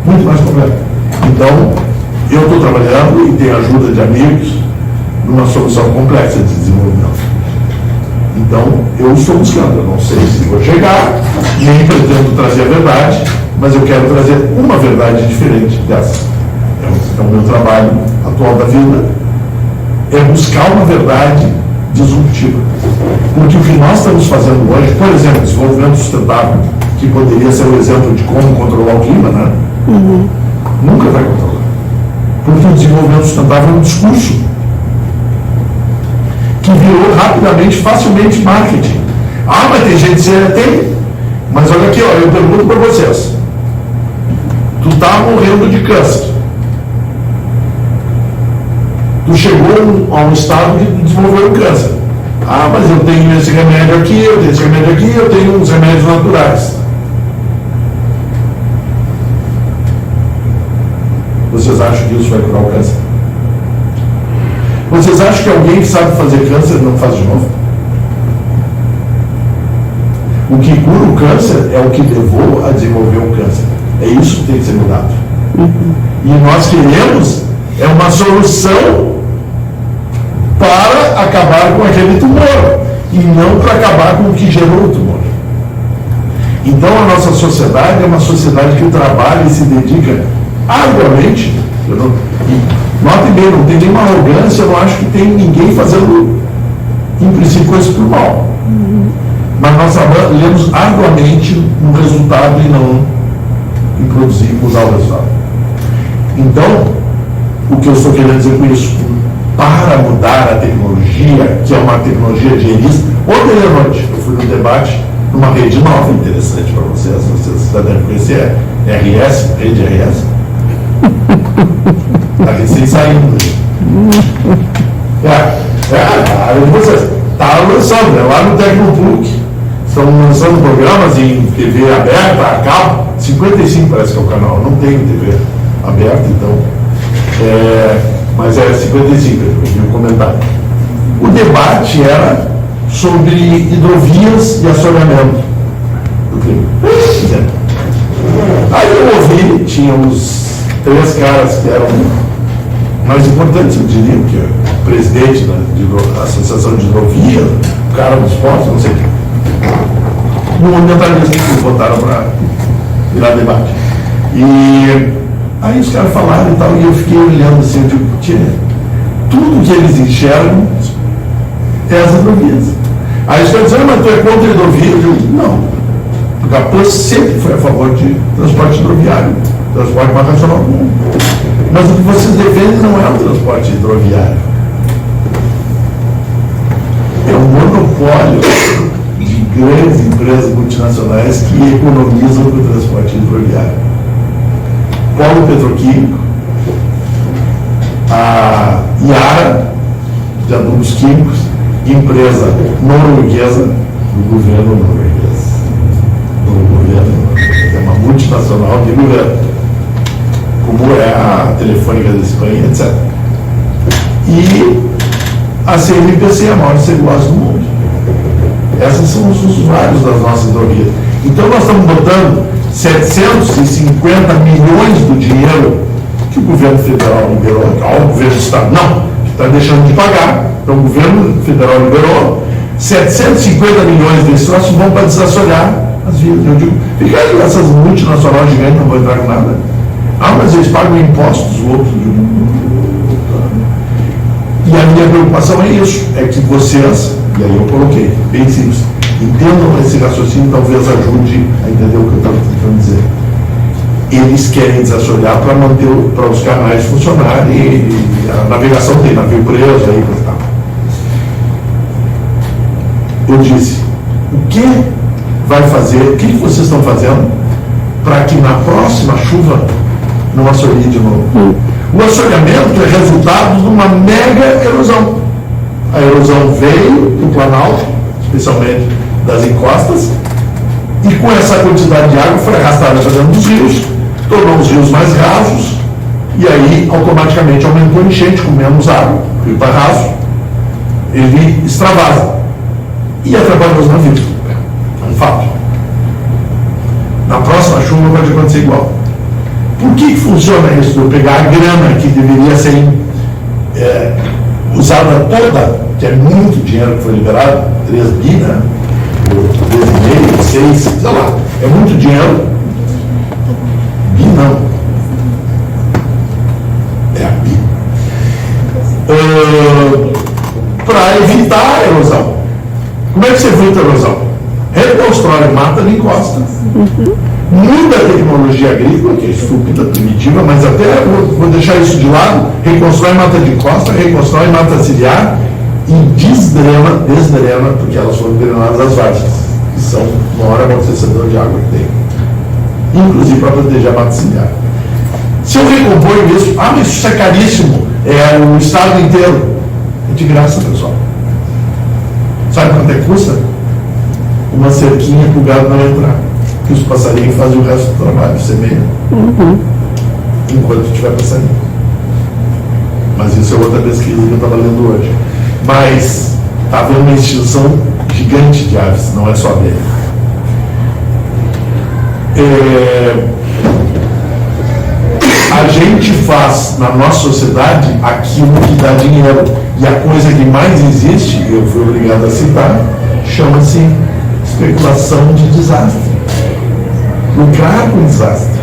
Então, eu estou trabalhando e tenho ajuda de amigos numa solução complexa de desenvolvimento. Então, eu estou buscando, eu não sei se vou chegar, nem pretendo trazer a verdade, mas eu quero trazer uma verdade diferente dessa. É o meu trabalho atual da vida, é buscar uma verdade disruptiva. Porque o que nós estamos fazendo hoje, por exemplo, desenvolvimento sustentável, que poderia ser um exemplo de como controlar o clima, né? Nunca vai controlar. Porque o desenvolvimento sustentável é um discurso que virou rapidamente, facilmente marketing. Mas tem gente séria? Tem. Mas olha aqui, eu pergunto para vocês. Tu está morrendo de câncer. Tu chegou a um estado de desenvolver o câncer. Mas eu tenho esse remédio aqui, eu tenho esse remédio aqui, eu tenho uns remédios naturais. Vocês acham que isso vai curar o câncer? Vocês acham que alguém que sabe fazer câncer não faz de novo? O que cura o câncer é o que levou a desenvolver o câncer. É isso que tem que ser mudado. E nós queremos uma solução para acabar com aquele tumor e não para acabar com o que gerou o tumor. Então a nossa sociedade é uma sociedade que trabalha e se dedica arduamente. Note bem, não tem nenhuma arrogância, eu não acho que tem ninguém fazendo, em princípio, coisa por mal. Mas nós trabalhamos arduamente no resultado e não em produzir e usar o resultado. Então, o que eu estou querendo dizer com isso? Para mudar a tecnologia, que é uma tecnologia de início, ontem à noite eu fui no debate numa rede nova, interessante para vocês devem conhecer, RS, rede RS. Está recém saindo. Vocês estavam lançando, né? Lá no Tecnopuc, estão lançando programas em TV aberta, a cabo, 55 parece que é o canal, não tenho TV aberta, então, mas é 55, eu vi um comentário. O debate era sobre hidrovias e assoreamento do clima. Aí eu ouvi, tinha os 3 caras que eram mais importantes, eu diria, que é o presidente da Associação de Hidrovia, o cara dos postos, não sei o que. Um ambientalista que eles botaram para virar debate. E aí os caras falaram e tal, e eu fiquei olhando assim, eu digo, tudo que eles enxergam é as hidrovias. Aí os caras disseram, mas tu é contra a hidrovia? Eu digo, não. Porque a PAN sempre foi a favor de transporte hidroviário, transporte mais racional do mundo. Mas o que vocês defendem não é o transporte hidroviário. É um monopólio de grandes empresas multinacionais que economizam o transporte hidroviário. Polo Petroquímico, a Yara, de adubos químicos, empresa norueguesa, do governo norueguês. É uma multinacional de governo, como é a Telefônica da Espanha, etc. E a CMPC, a maior celulose do mundo. Esses são os usuários das nossas hidrovias. Então nós estamos botando 750 milhões do dinheiro que o governo federal liberou, o governo do estado não, que está deixando de pagar. Então o governo federal liberou 750 milhões desses troços vão para desassorear as vias. Eu digo, fica aí, essas multinacionais gigantes não vão entrar com nada. Mas eles pagam impostos, os outros. E a minha preocupação é isso, é que vocês, e aí eu coloquei, bem simples, entendam esse raciocínio, talvez ajude a entender o que eu estava tentando dizer. Eles querem desassorear para manter, para os canais funcionarem e a navegação tem navio preso, aí coisa tal. Eu disse, o que vai fazer, o que vocês estão fazendo para que na próxima chuva não assorie de novo? O assoreamento é resultado de uma mega erosão. A erosão veio do Planalto, especialmente das encostas, e com essa quantidade de água foi arrastada para dentro dos rios, tornou os rios mais rasos, e aí automaticamente aumentou a enchente, com menos água, o rio está raso, ele extravasa e atrapalha os navios. É um fato. Na próxima chuva pode acontecer igual. Por que funciona isso? Eu pegar a grana que deveria ser usada toda, que é muito dinheiro que foi liberado, 3 bi, né? 3,5, 6, sei lá, é muito dinheiro. Bi não. É a bi. Para evitar a erosão. Como é que você evita a erosão? Reconstrói mata e encosta. Muda a tecnologia agrícola, que é estúpida, primitiva, mas até vou deixar isso de lado, reconstrói mata de costa, reconstrói mata ciliar e desdrena, porque elas foram drenadas as várzeas, que são o maior amortecedor de água que tem, inclusive para proteger a mata ciliar. Se eu recomponho isso, mas isso é caríssimo, é o estado inteiro, é de graça, pessoal. Sabe quanto é que custa? Uma cerquinha para o gado não entrar, que os passarinhos fazem o resto do trabalho, semeia, enquanto tiver passarinho. Mas isso é outra pesquisa que eu estava lendo hoje. Mas está havendo uma extinção gigante de aves, não é só abelha. A gente faz na nossa sociedade aquilo que dá dinheiro. E a coisa que mais existe, eu fui obrigado a citar, chama-se especulação de desastre. Lucrar com desastre.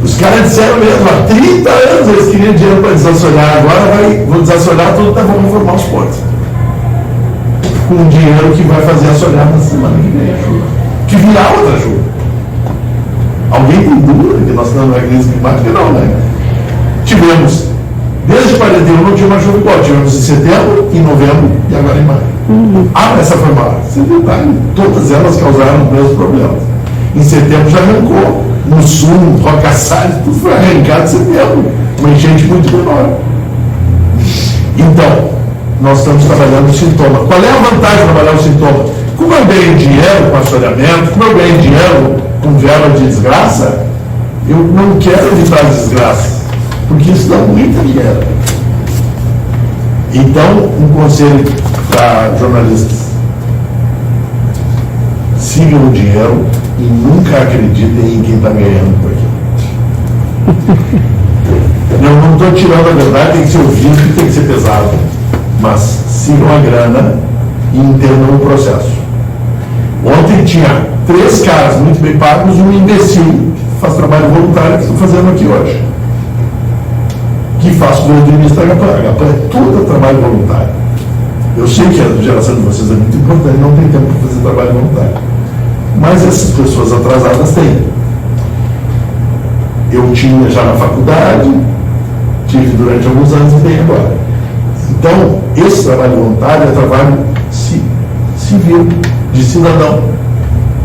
Os caras disseram mesmo, há 30 anos eles queriam dinheiro para desassorear, agora vão desassorear tudo, vamos formar os portos. Com dinheiro que vai fazer assorear na semana que vem a chuva. Que virá outra chuva. Alguém tem dúvida que nós estamos na crise climática? Não, né? Tivemos, desde 41 não tinha uma chuva igual, tivemos em setembro, em novembro e agora em maio. Ah, essa foi maior. Sem detalhe, todas elas causaram os mesmos problemas. Em setembro já arrancou. No sul, no Roca Salles, tudo foi arrancado em setembro. Uma enchente muito menor. Então, nós estamos trabalhando o sintoma. Qual é a vantagem de trabalhar o sintoma? Como eu ganho dinheiro com assoreamento, como eu ganho dinheiro com vela de desgraça, eu não quero evitar as desgraças, porque isso dá muito dinheiro. Então, um conselho para jornalistas: sigam o dinheiro e nunca acreditem em quem está ganhando por aqui. Eu não estou tirando a verdade, tem que ser ouvido, tem que ser pesado, mas sigam a grana e entendam o processo. Ontem tinha 3 caras muito bem pagos e um imbecil que faz trabalho voluntário que estou fazendo aqui hoje, que faz o início da HPA. A HPA é todo trabalho voluntário. Eu sei que a geração de vocês é muito importante, não tem tempo para fazer trabalho voluntário, mas essas pessoas atrasadas têm. Eu tinha já na faculdade, tive durante alguns anos e tenho agora. Então, esse trabalho voluntário é trabalho civil, de cidadão.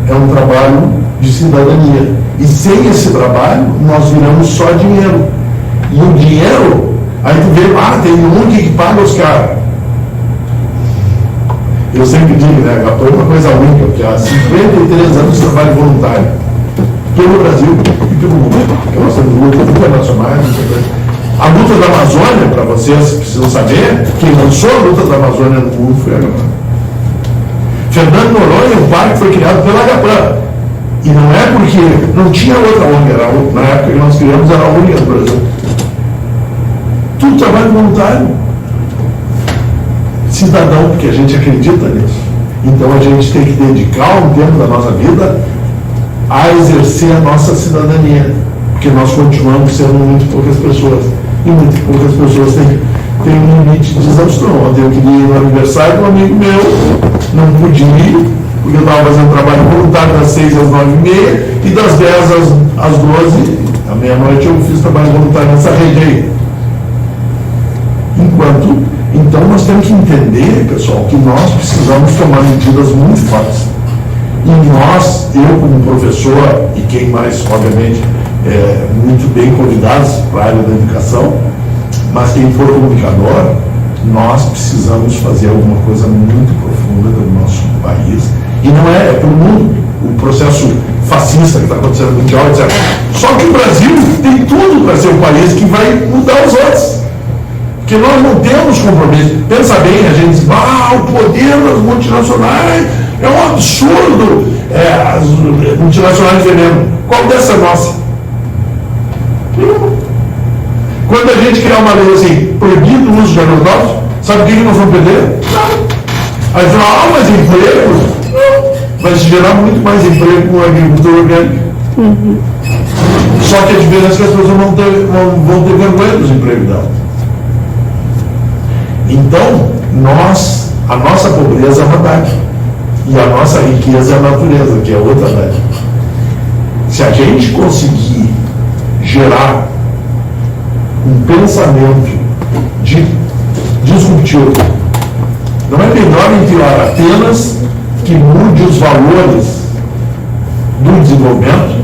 É um trabalho de cidadania. E sem esse trabalho, nós viramos só dinheiro. E o dinheiro, aí tu vê, tem um que paga os caras. Eu sempre digo, né, a HPA é uma coisa única, porque há 53 anos de trabalho voluntário, pelo Brasil e pelo mundo, porque nós temos lutas internacionais. A luta da Amazônia, para vocês que precisam saber, quem lançou a luta da Amazônia no mundo foi a HPA. Fernando Noronha, o parque foi criado pela HPA. E não é porque não tinha outra ONG, na época que nós criamos era a única do Brasil. Tudo trabalho voluntário. Cidadão, porque a gente acredita nisso. Então a gente tem que dedicar um tempo da nossa vida a exercer a nossa cidadania, porque nós continuamos sendo muito poucas pessoas, e muito poucas pessoas têm um limite de exaustão. Ontem eu queria ir no aniversário de um amigo meu, não pude ir, porque eu estava fazendo trabalho voluntário das 6 às 9h30 e das 10 às 12, à meia-noite eu fiz trabalho voluntário nessa rede aí. Então nós temos que entender, pessoal, que nós precisamos tomar medidas muito fortes. E nós, eu como professor, e quem mais, obviamente, muito bem convidados para a área da educação, mas quem for comunicador, nós precisamos fazer alguma coisa muito profunda do nosso país. E não é para o mundo, o processo fascista que está acontecendo no mundial, etc. Só que o Brasil tem tudo para ser um país que vai mudar os outros. Porque nós não temos compromisso. Pensa bem, a gente diz, o poder das multinacionais é um absurdo. As multinacionais de veneno. Qual dessa é nossa? Quando a gente criar uma lei assim, proibido o uso de agrotóxicos, sabe o que nós vamos perder? Aí fala, mas emprego? Não. Vai se gerar muito mais emprego com a agricultura orgânica. Só que a diferença é que as pessoas vão ter vergonha dos empregos delas. Então, a nossa pobreza é uma dádiva. E a nossa riqueza é a natureza, que é outra dádiva. Se a gente conseguir gerar um pensamento disruptivo, não é melhor nem pior, apenas que mude os valores do desenvolvimento,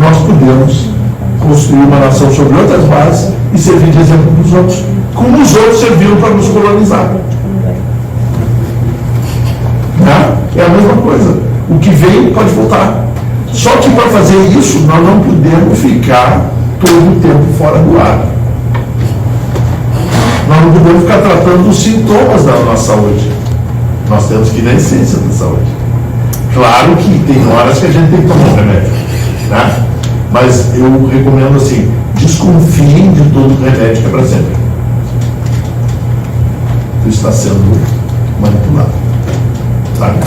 nós podemos construir uma nação sobre outras bases e servir de exemplo para os outros, como os outros serviram para nos colonizar. É a mesma coisa. O que veio pode voltar. Só que para fazer isso, nós não podemos ficar todo o tempo fora do ar. Nós não podemos ficar tratando os sintomas da nossa saúde. Nós temos que ir na essência da saúde. Claro que tem horas que a gente tem que tomar um remédio, né? Mas eu recomendo assim, desconfiem de todo remédio que é para sempre. Tu está sendo manipulado. Sabe?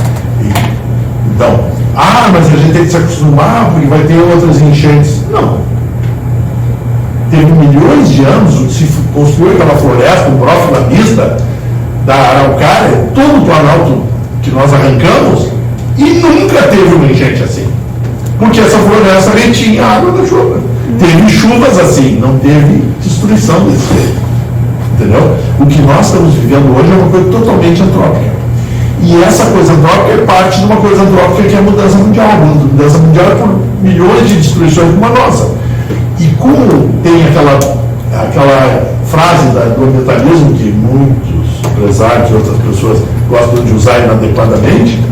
Então, mas a gente tem que se acostumar porque vai ter outras enchentes. Não. Teve milhões de anos, se construiu aquela floresta, o próprio na pista da Araucária, todo o planalto que nós arrancamos, e nunca teve uma enchente assim. Porque essa floresta retinha a água da chuva. Teve chuvas assim, não teve destruição desse jeito. Entendeu? O que nós estamos vivendo hoje é uma coisa totalmente antrópica. E essa coisa antrópica é parte de uma coisa antrópica que é a mudança mundial. A mudança mundial é por milhões de destruições como a nossa. E como tem aquela frase do ambientalismo que muitos empresários e outras pessoas gostam de usar inadequadamente,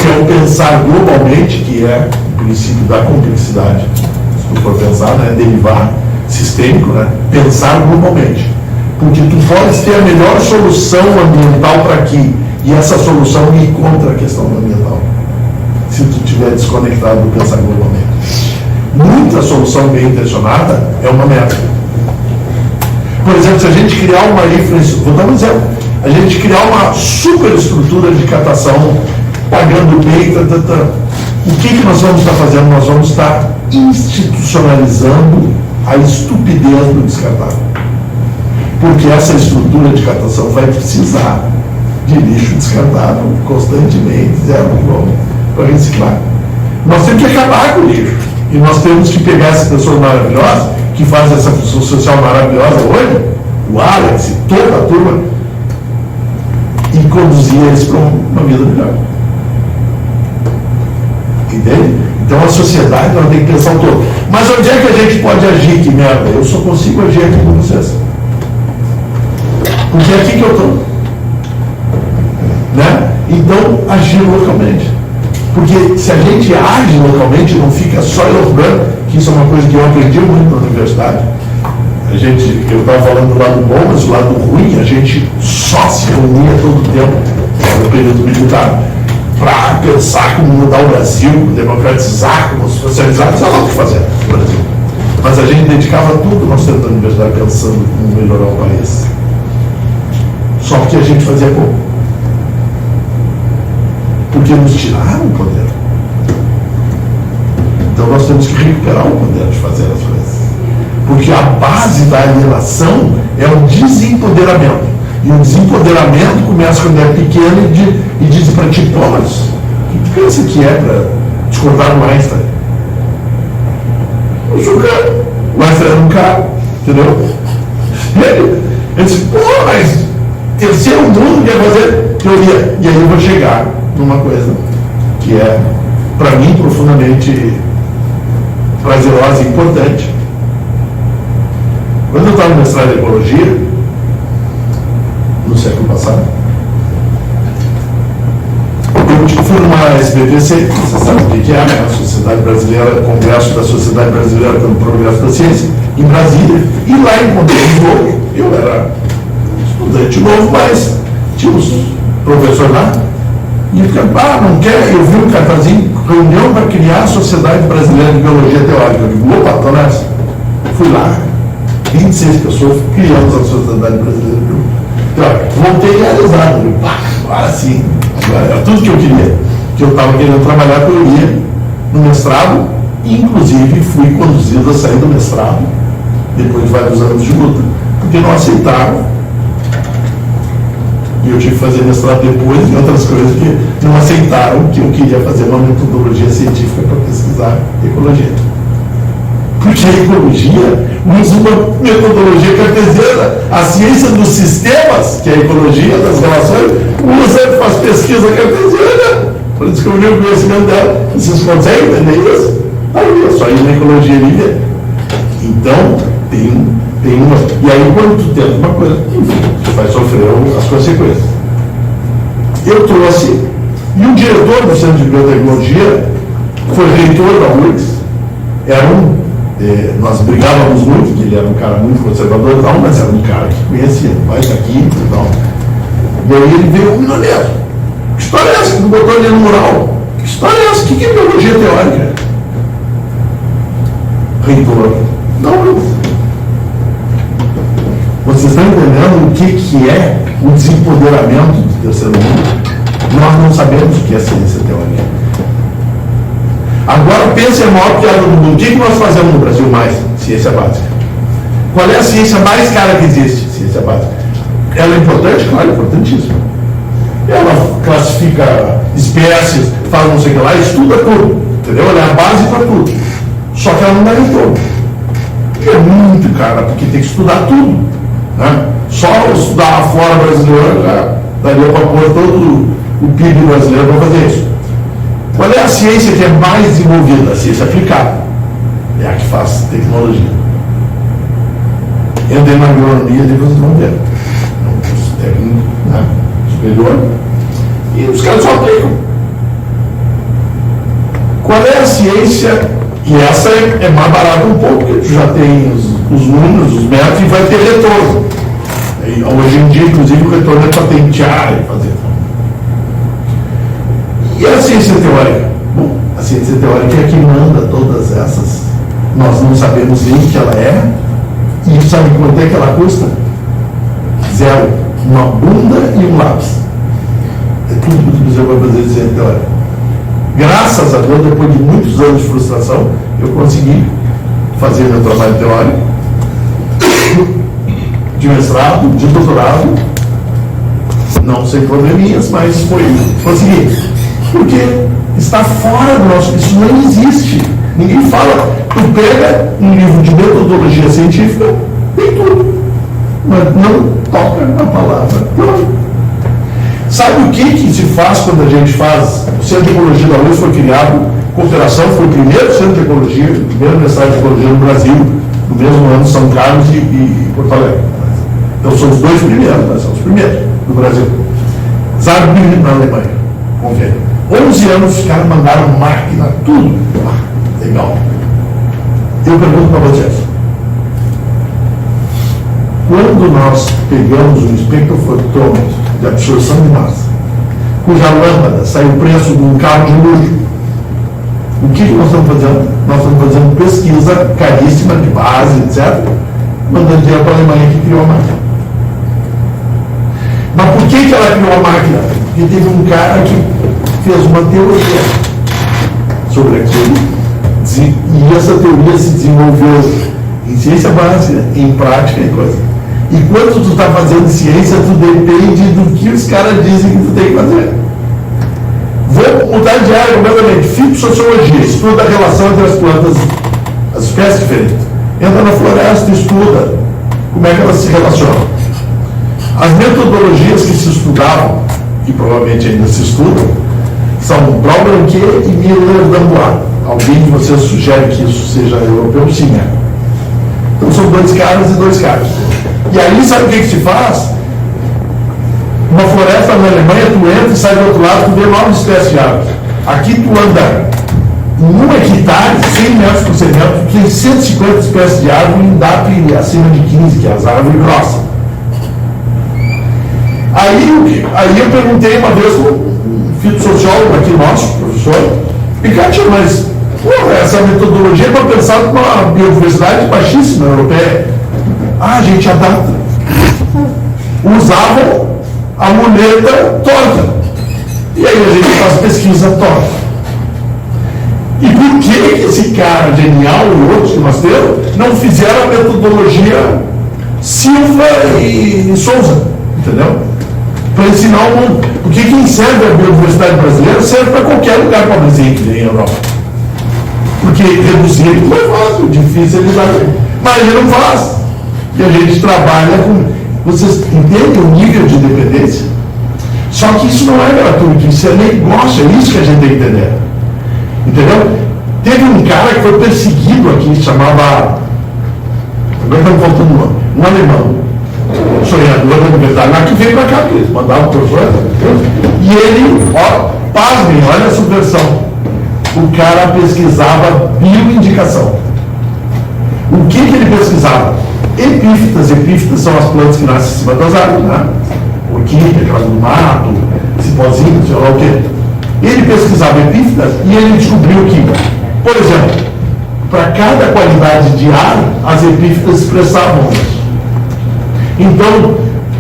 que é o pensar globalmente, que é o princípio da complexidade, se tu for pensar, né, derivar sistêmico, né, pensar globalmente. Porque tu podes ter a melhor solução ambiental para aqui, e essa solução ir contra a questão ambiental, se tu estiver desconectado do pensar globalmente. Muita solução bem intencionada é uma merda. Por exemplo, se a gente criar uma infraestrutura, vou dar um exemplo, a gente criar uma superestrutura de catação, pagando bem, o que nós vamos estar fazendo? Nós vamos estar institucionalizando a estupidez do descartável. Porque essa estrutura de catação vai precisar de lixo descartável constantemente, zero quilômetro, para reciclar. Nós temos que acabar com o lixo. E nós temos que pegar essas pessoas maravilhosas, que fazem essa função social maravilhosa hoje, o Alex e toda a turma, e conduzir eles para uma vida melhor. Entende? Então a sociedade nós tem que pensar o todo. Mas onde é que a gente pode agir? Que merda? Eu só consigo agir aqui com vocês. Porque é aqui que eu estou. Né? Então, agir localmente. Porque se a gente age localmente, não fica só elogiando, que isso é uma coisa que eu aprendi muito na universidade. Eu estava falando do lado bom, mas o lado ruim, a gente só se reunia todo o tempo, no período militar, para pensar como mudar o Brasil, democratizar, como socializar, sei lá o que fazer no Brasil. Mas a gente dedicava tudo o nosso tempo da universidade pensando em como melhorar o país. Só que a gente fazia pouco. Porque nos tiraram o poder. Então nós temos que recuperar o poder de fazer as coisas. Porque a base da alienação é o desempoderamento. E o desempoderamento começa quando é pequeno e diz para ti, pô, mas o que tu pensa que é para discordar do Einstein? Eu sou um cara. O Einstein era um cara, entendeu? Ele disse, pô, mas terceiro mundo quer fazer teoria. E aí eu vou chegar numa coisa que é, para mim, profundamente prazerosa e importante. Quando eu estava no mestrado em Ecologia, no século passado, eu fui numa SBPC, você sabe o que é, né? A Sociedade Brasileira, Congresso da Sociedade Brasileira pelo Progresso da Ciência, em Brasília, e lá encontrei um novo. Eu era estudante novo, mas tinha uns professores lá, e eu ficava, não quer, eu vi um cartazinho, reunião para criar a Sociedade Brasileira de Biologia Teórica. Eu digo, opa, tô nessa. Fui lá, 26 pessoas, criamos a Sociedade Brasileira de Biologia Teórica. Voltei realizado, eu, agora sim, era tudo que eu queria. Que eu estava querendo trabalhar teoria no mestrado, e inclusive fui conduzido a sair do mestrado, depois de vários anos de luta, porque não aceitaram. E eu tive que fazer mestrado depois e outras coisas que não aceitaram que eu queria fazer uma metodologia científica para pesquisar ecologia. Porque a ecologia usa uma metodologia cartesiana. A ciência dos sistemas, que é a ecologia das relações, faz pesquisa cartesiana para descobrir o conhecimento dela. Vocês conseguem entender isso? Aí é só ir na ecologia livre. Então, tem uma. E aí, quando tu tenta uma coisa, enfim, tu vai sofrer as consequências. Eu trouxe, e o diretor do Centro de Biotecnologia foi reitor da URGS, nós brigávamos muito, porque ele era um cara muito conservador e tal, mas era um cara que conhecia, vai daqui e tal. E aí ele veio, Mineiro, que história é essa que não botou ali no mural? Que história é essa? O que é biologia teórica? reitor. Não. Vocês estão entendendo o que é o desempoderamento do terceiro mundo? Nós não sabemos o que é ciência teórica. Agora pense a maior piada do mundo. O que nós fazemos no Brasil mais? Ciência básica. Qual é a ciência mais cara que existe? Ciência básica. Ela é importante? Claro, é importantíssima. Ela classifica espécies, faz não sei o que lá, estuda tudo. Entendeu? Ela é a base para tudo. Só que ela não dá retorno. E é muito cara, porque tem que estudar tudo. Né? Só estudar a flora brasileira já daria para pôr todo o PIB brasileiro para fazer isso. Qual é a ciência que é mais desenvolvida? A ciência aplicada. É a que faz tecnologia. Entrei na agronomia e depois vocês vão ver. É um curso técnico, né? Superior. E os caras só aplicam. Qual é a ciência? E essa é mais barata um pouco, porque tu já tem os números, os métodos, e vai ter retorno. E, hoje em dia, inclusive, o retorno é patentear e fazer. E a ciência teórica? Bom, a ciência teórica é que manda todas essas. Nós não sabemos nem o que ela é. E sabe quanto é que ela custa? 0. Uma bunda e um lápis. É tudo que o museu vai fazer de ciência teórica. Graças a Deus, depois de muitos anos de frustração, eu consegui fazer meu trabalho teórico, de mestrado, de doutorado, não sem probleminhas, mas consegui. Porque está fora do nosso, isso não existe. Ninguém fala. Tu pega um livro de metodologia científica, tem tudo, mas não toca na palavra. Não. Sabe o que se faz quando a gente faz? O Centro de Ecologia da UFRGS foi criado, Cooperação foi o primeiro centro de ecologia, o primeiro mestrado de ecologia no Brasil, no mesmo ano São Carlos e Porto Alegre. Então são os dois primeiros, nós somos os primeiros no Brasil. Saarbrücken na Alemanha, convênio. 11 anos os caras mandaram máquina, tudo. Legal. Eu pergunto para vocês. Quando nós pegamos um espectrofotômetro de absorção de massa, cuja lâmpada sai o preço de um carro de luxo, o que nós estamos fazendo? Nós estamos fazendo pesquisa caríssima, de base, etc., mandando dinheiro para a Alemanha que criou a máquina. Mas por que ela criou a máquina? Porque teve um cara que fez uma teoria sobre aquilo, e essa teoria se desenvolveu em ciência básica, em prática e coisa. E quando tu está fazendo ciência, tu depende do que os caras dizem que tu tem que fazer. Vou mudar de área completamente. Fitossociologia, estuda a relação entre as plantas, as espécies diferentes. Entra na floresta e estuda como é que elas se relacionam. As metodologias que se estudavam, que provavelmente ainda se estudam, são Braun-Blanquet e Miller-Dambois. Alguém de vocês sugere que isso seja europeu? Sim, é. Então são dois caras e dois caras. E aí, sabe o que se faz? Uma floresta na Alemanha, tu entra e sai do outro lado, tu vê 9 espécies de árvores. Aqui tu anda em 1 hectare, 100 metros por 100 metros, tu tem 150 espécies de árvores em DAP acima de 15, que é as árvores grossas. Aí eu perguntei uma vez para um fitossociólogo aqui nosso, professor, Picatio, mas essa metodologia é para pensar numa biodiversidade baixíssima europeia. A gente adapta. Usavam a muleta torta. E aí a gente faz pesquisa torta. E por que esse cara genial e outros que nós temos não fizeram a metodologia Silva e Souza? Entendeu? Para ensinar o mundo. Porque quem serve a biodiversidade brasileira serve para qualquer lugar pobrezinho que tem em Europa. Porque reduzir ele não é fácil, difícil ele vai. Mas ele não faz. E a gente trabalha com. Vocês entendem o nível de dependência? Só que isso não é gratuito, isso é negócio, é isso que a gente tem que entender. Entendeu? Teve um cara que foi perseguido aqui, chamava. Agora está me faltando o nome. Um alemão. Sonhador da universidade, lá que veio para cá, eles mandavam professor. E ele, ó, pasmem, olha a subversão. O cara pesquisava bioindicação. O que ele pesquisava? Epífitas. Epífitas são as plantas que nascem em cima das árvores, né? Orquídea, aquelas do mato, cipózinho, sei lá o quê. Ele pesquisava epífitas e ele descobriu que, por exemplo, para cada qualidade de ar, as epífitas expressavam isso. Então,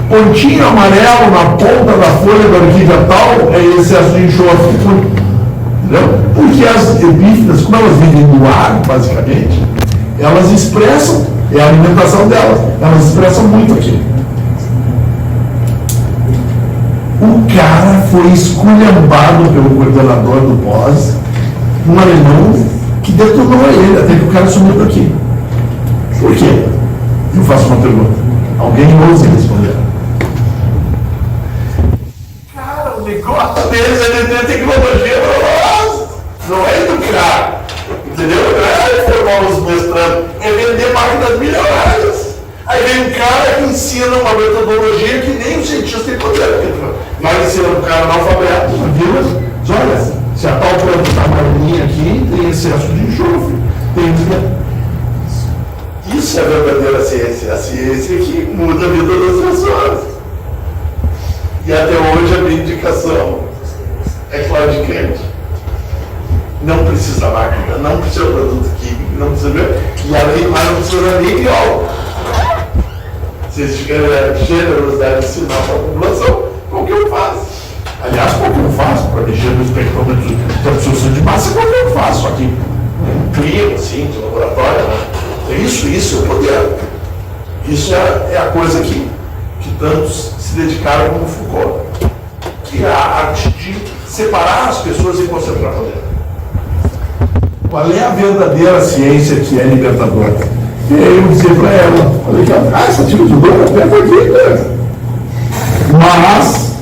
pontinho amarelo na ponta da folha da orquídea tal é excesso de enxofre. Entendeu? Porque as epífitas, como elas vivem do ar, basicamente, elas expressam, é a alimentação delas, elas expressam muito aqui. O cara foi esculhambado pelo coordenador do pós, um alemão que detonou ele, até que o cara sumiu daqui. Por quê? Eu faço uma pergunta. Alguém ousa responder? Cara, o negócio deles é de tecnologia, não é educar, entendeu? Não é formar os mestrandos, é vender máquinas milionárias. Aí vem um cara que ensina uma metodologia que nem o cientista tem poder. Nós ensinamos um cara analfabeto, viu? Diz, olha, se a tal planta está amarelinha aqui, tem excesso de enxofre. Isso é a verdadeira ciência. A ciência que muda a vida das pessoas. E até hoje a minha indicação é claudicante. Não precisa máquina, não precisa produto químico, não precisa ver. E além mais, não precisa nem biólogo. Se eles tiverem generosidade de ensinar para a população, qualquer um faz. Aliás, qualquer um faz, para mexer no espectrômetro de absorção de massa, qualquer um faz, só que cria, assim, de laboratório, né? Isso é o poder. Isso é a coisa que tantos se dedicaram como Foucault, que é a arte de separar as pessoas e concentrar poder. Qual é a verdadeira ciência que é libertadora? E aí eu disse para ela, falei, essa tira de dor, aperta aqui, cara. Mas,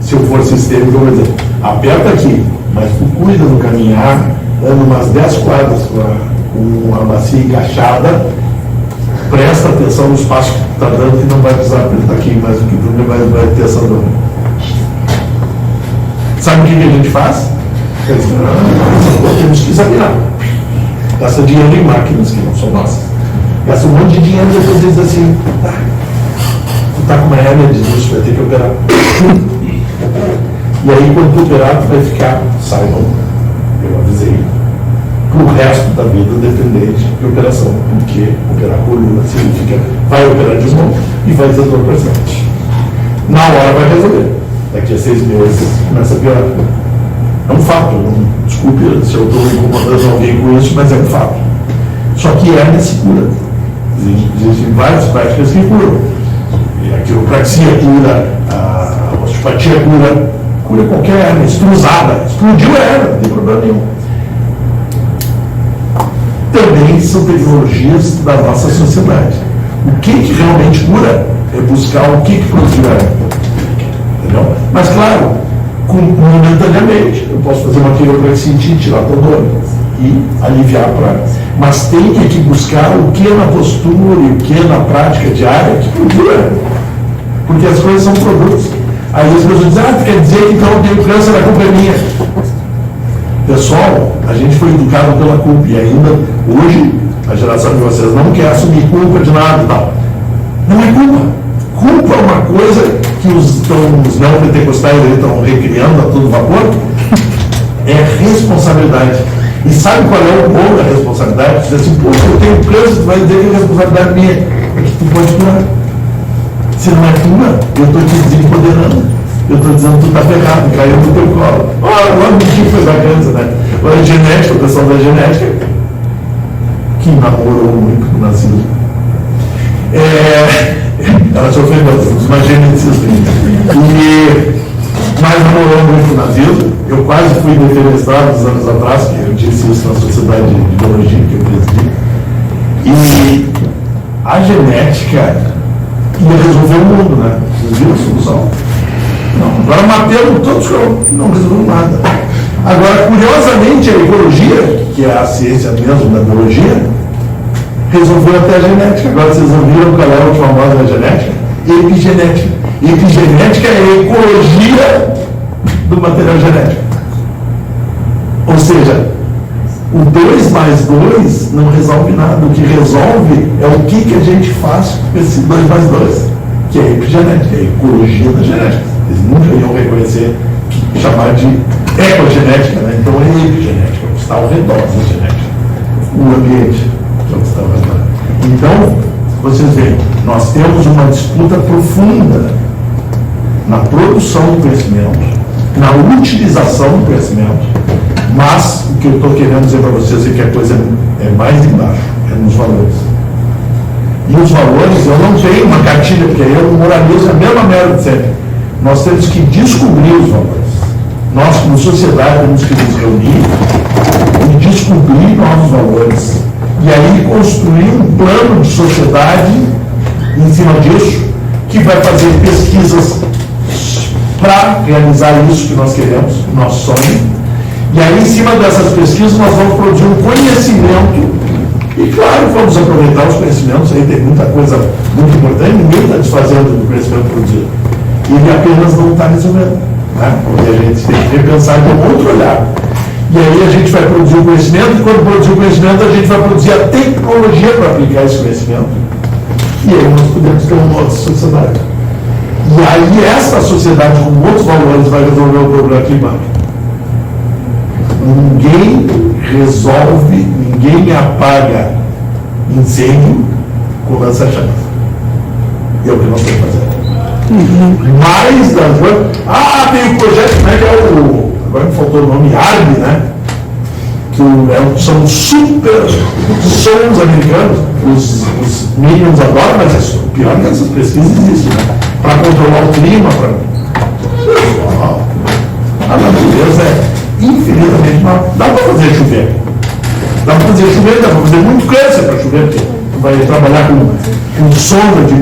se eu for sistêmico, eu vou dizer, aperta aqui, mas tu cuida no caminhar, dando umas 10 quadras com uma bacia encaixada, presta atenção no espaço que tu está dando, que não vai precisar apertar aqui, mas o que tu vai ter essa dor. Sabe o que a gente faz? Temos que examinar. Gasta dinheiro em máquinas que não são nossas. Gasta um monte de dinheiro e depois diz assim, tu está com uma hérnia de disco, vai ter que operar. E aí quando tu operar, tu vai ficar, saibam, eu avisei, pro resto da vida dependente de operação, porque operar coluna significa, vai operar de novo e vai ter dor presente. Na hora vai resolver. Daqui a 6 meses começa a piorar. É um fato, desculpe se eu estou incomodando alguém com isso, mas é um fato. Só que hérnia se cura. Existem várias práticas que curam. A quiropraxia cura, a osteopatia cura qualquer hérnia, extrusada. Explodiu a hérnia, não tem problema nenhum. Também são tecnologias da nossa sociedade. O que realmente cura é buscar o que produziu a hérnia. Entendeu? Mas claro, momentaneamente, eu posso fazer uma quiropraxia e tirar toda a dor e aliviar para. Mas tem que buscar o que é na postura e o que é na prática diária que procura. Porque as coisas são produtos. Aí as pessoas dizem, tu quer dizer que então eu tenho câncer, a culpa é minha. Pessoal, a gente foi educado pela culpa e ainda hoje a geração de vocês não quer assumir culpa de nada e tal. Não é culpa. Culpa é uma coisa que os neopentecostais estão recriando a todo vapor. É responsabilidade. E sabe qual é o bom da responsabilidade? Diz assim, pô, eu tenho câncer, tu vai dizer que a responsabilidade minha é que tu pode curar. Se não é tua, eu estou te desempoderando. Eu estou dizendo que tu está ferrado, caiu no teu colo. Agora o que foi da câncer, né? Agora a genética, o pessoal da genética, que namorou muito com o nazismo. Ela sofreu uma geneticista. Mas namorou muito com o nazismo. Eu quase fui defenestrado uns anos atrás, que eu disse isso na Sociedade de Biologia que eu presidi. E a genética ia resolver o mundo, né? Vocês viram a solução? Não, agora matamos todos que não resolveu nada. Agora, curiosamente, a ecologia, que é a ciência mesmo da biologia, resolveu até a genética. Agora vocês ouviram qual é a última moda da genética? Epigenética. Epigenética é a ecologia do material genético. Ou seja, o 2 mais 2 não resolve nada. O que resolve é o que a gente faz com esse 2 mais 2, que é a epigenética, é a ecologia da genética. Eles nunca iam reconhecer, chamar de ecogenética, né? Então é epigenética, está ao redor da genética. o ambiente que eu estava falando. Então, vocês veem, nós temos uma disputa profunda na produção do conhecimento, na utilização do conhecimento, mas o que eu estou querendo dizer para vocês é que a coisa é mais embaixo, é nos valores. E os valores, eu não tenho uma cartilha, porque eu moralizo a mesma merda de sempre. Nós temos que descobrir os valores. Nós, como sociedade, temos que nos reunir e descobrir novos valores. E aí construir um plano de sociedade em cima disso, que vai fazer pesquisas para realizar isso que nós queremos, nosso sonho. E aí, em cima dessas pesquisas, nós vamos produzir um conhecimento. E, claro, vamos aproveitar os conhecimentos. Aí tem muita coisa muito importante, ninguém está desfazendo do conhecimento produzido. Ele apenas não está resolvendo. Né? E a gente tem que repensar de um outro olhar. E aí a gente vai produzir o conhecimento, e quando produzir o conhecimento, a gente vai produzir a tecnologia para aplicar esse conhecimento. E aí nós podemos ter uma outra sociedade. E aí essa sociedade com outros valores vai resolver o problema climático. Ninguém resolve, ninguém apaga incêndio com lança-chamas. E é o que nós temos que fazer. Mais das coisas. Tem um projeto, né, que é o. Agora me faltou o nome, ARB, né? Que são super sons americanos. Os Minions adoram, mas é pior que essas pesquisas existem, né? Para controlar o clima, a natureza é infinitamente mal. Dá para fazer chover. Dá para fazer chover, dá para fazer muito câncer para chover, porque tu vai trabalhar com sonda de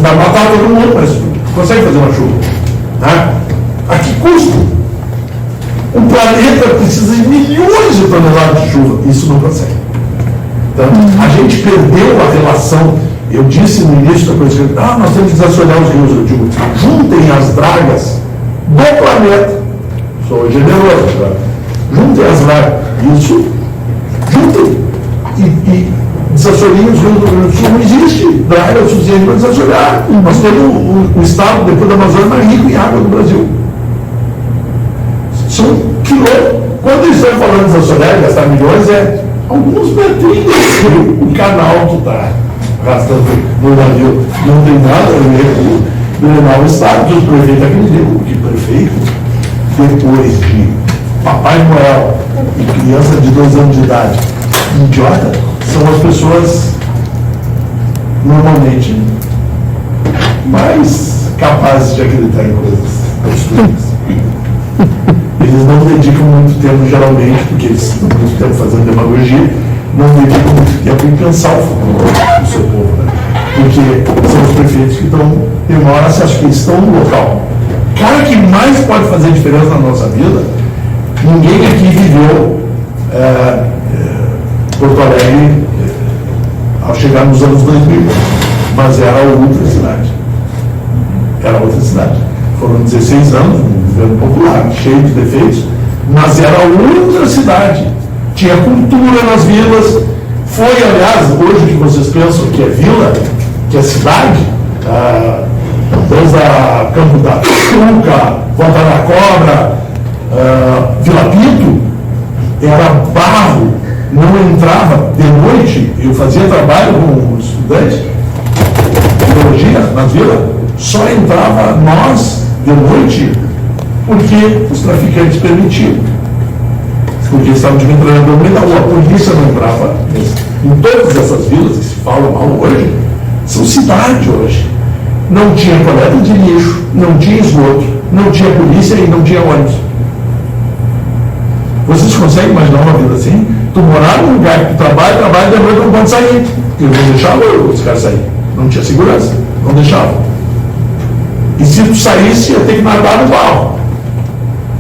vai matar todo mundo, mas tu consegue fazer uma chuva. Né? A que custo? O planeta precisa de milhões de toneladas de chuva. Isso não consegue. Então, a gente perdeu a relação. Eu disse no início da coisa, nós temos que desassorear os rios. Eu digo, juntem as dragas do planeta. Sou generoso, tá? Juntem as dragas. Isso, juntem. E desassoreiem os rios do Rio Grande do Sul. Não existe draga suficiente para desassorear. Nós temos o estado, depois da Amazônia, mais rico em água do Brasil. São quilômetros. Quando eles estão falando de desassorear, gastar milhões, é alguns metrinhos. O canal que está gastando no navio não tem nada a ver com drenar o estado. O prefeito acreditou que prefeito, depois de Papai Noel e criança de 2 anos de idade, idiota, são as pessoas normalmente mais capazes de acreditar em coisas absurdas. Eles não dedicam muito tempo, geralmente, porque eles estão muito tempo fazendo demagogia, não dedicam muito tempo em pensar o futuro do seu povo, né? Porque são os prefeitos que têm maior acesso, que eles estão no local. O cara que mais pode fazer diferença na nossa vida, ninguém aqui viveu Porto Alegre ao chegar nos anos 2000, mas era outra cidade. Era outra cidade. Foram 16 anos, um governo popular, cheio de defeitos, mas era outra cidade. Tinha cultura nas vilas. Foi, aliás, hoje que vocês pensam que é vila, que é cidade, desde a Campo da Chuca, Volta da Cobra, Vila Pinto, era barro, não entrava de noite. Eu fazia trabalho com estudantes de biologia nas vilas, só entrava nós de noite porque os traficantes permitiam. Porque estavam de entrando no meio da rua, a polícia não entrava. Em todas essas vilas que se falam mal hoje, são cidade hoje. Não tinha coleta de lixo, não tinha esgoto, não tinha polícia e não tinha ônibus. Vocês conseguem imaginar uma vida assim? Tu morar num lugar que tu trabalha, de noite não pode sair. Porque não deixavam os caras sair. Não tinha segurança, não deixavam. E se tu saísse, ia ter que nadar no barro,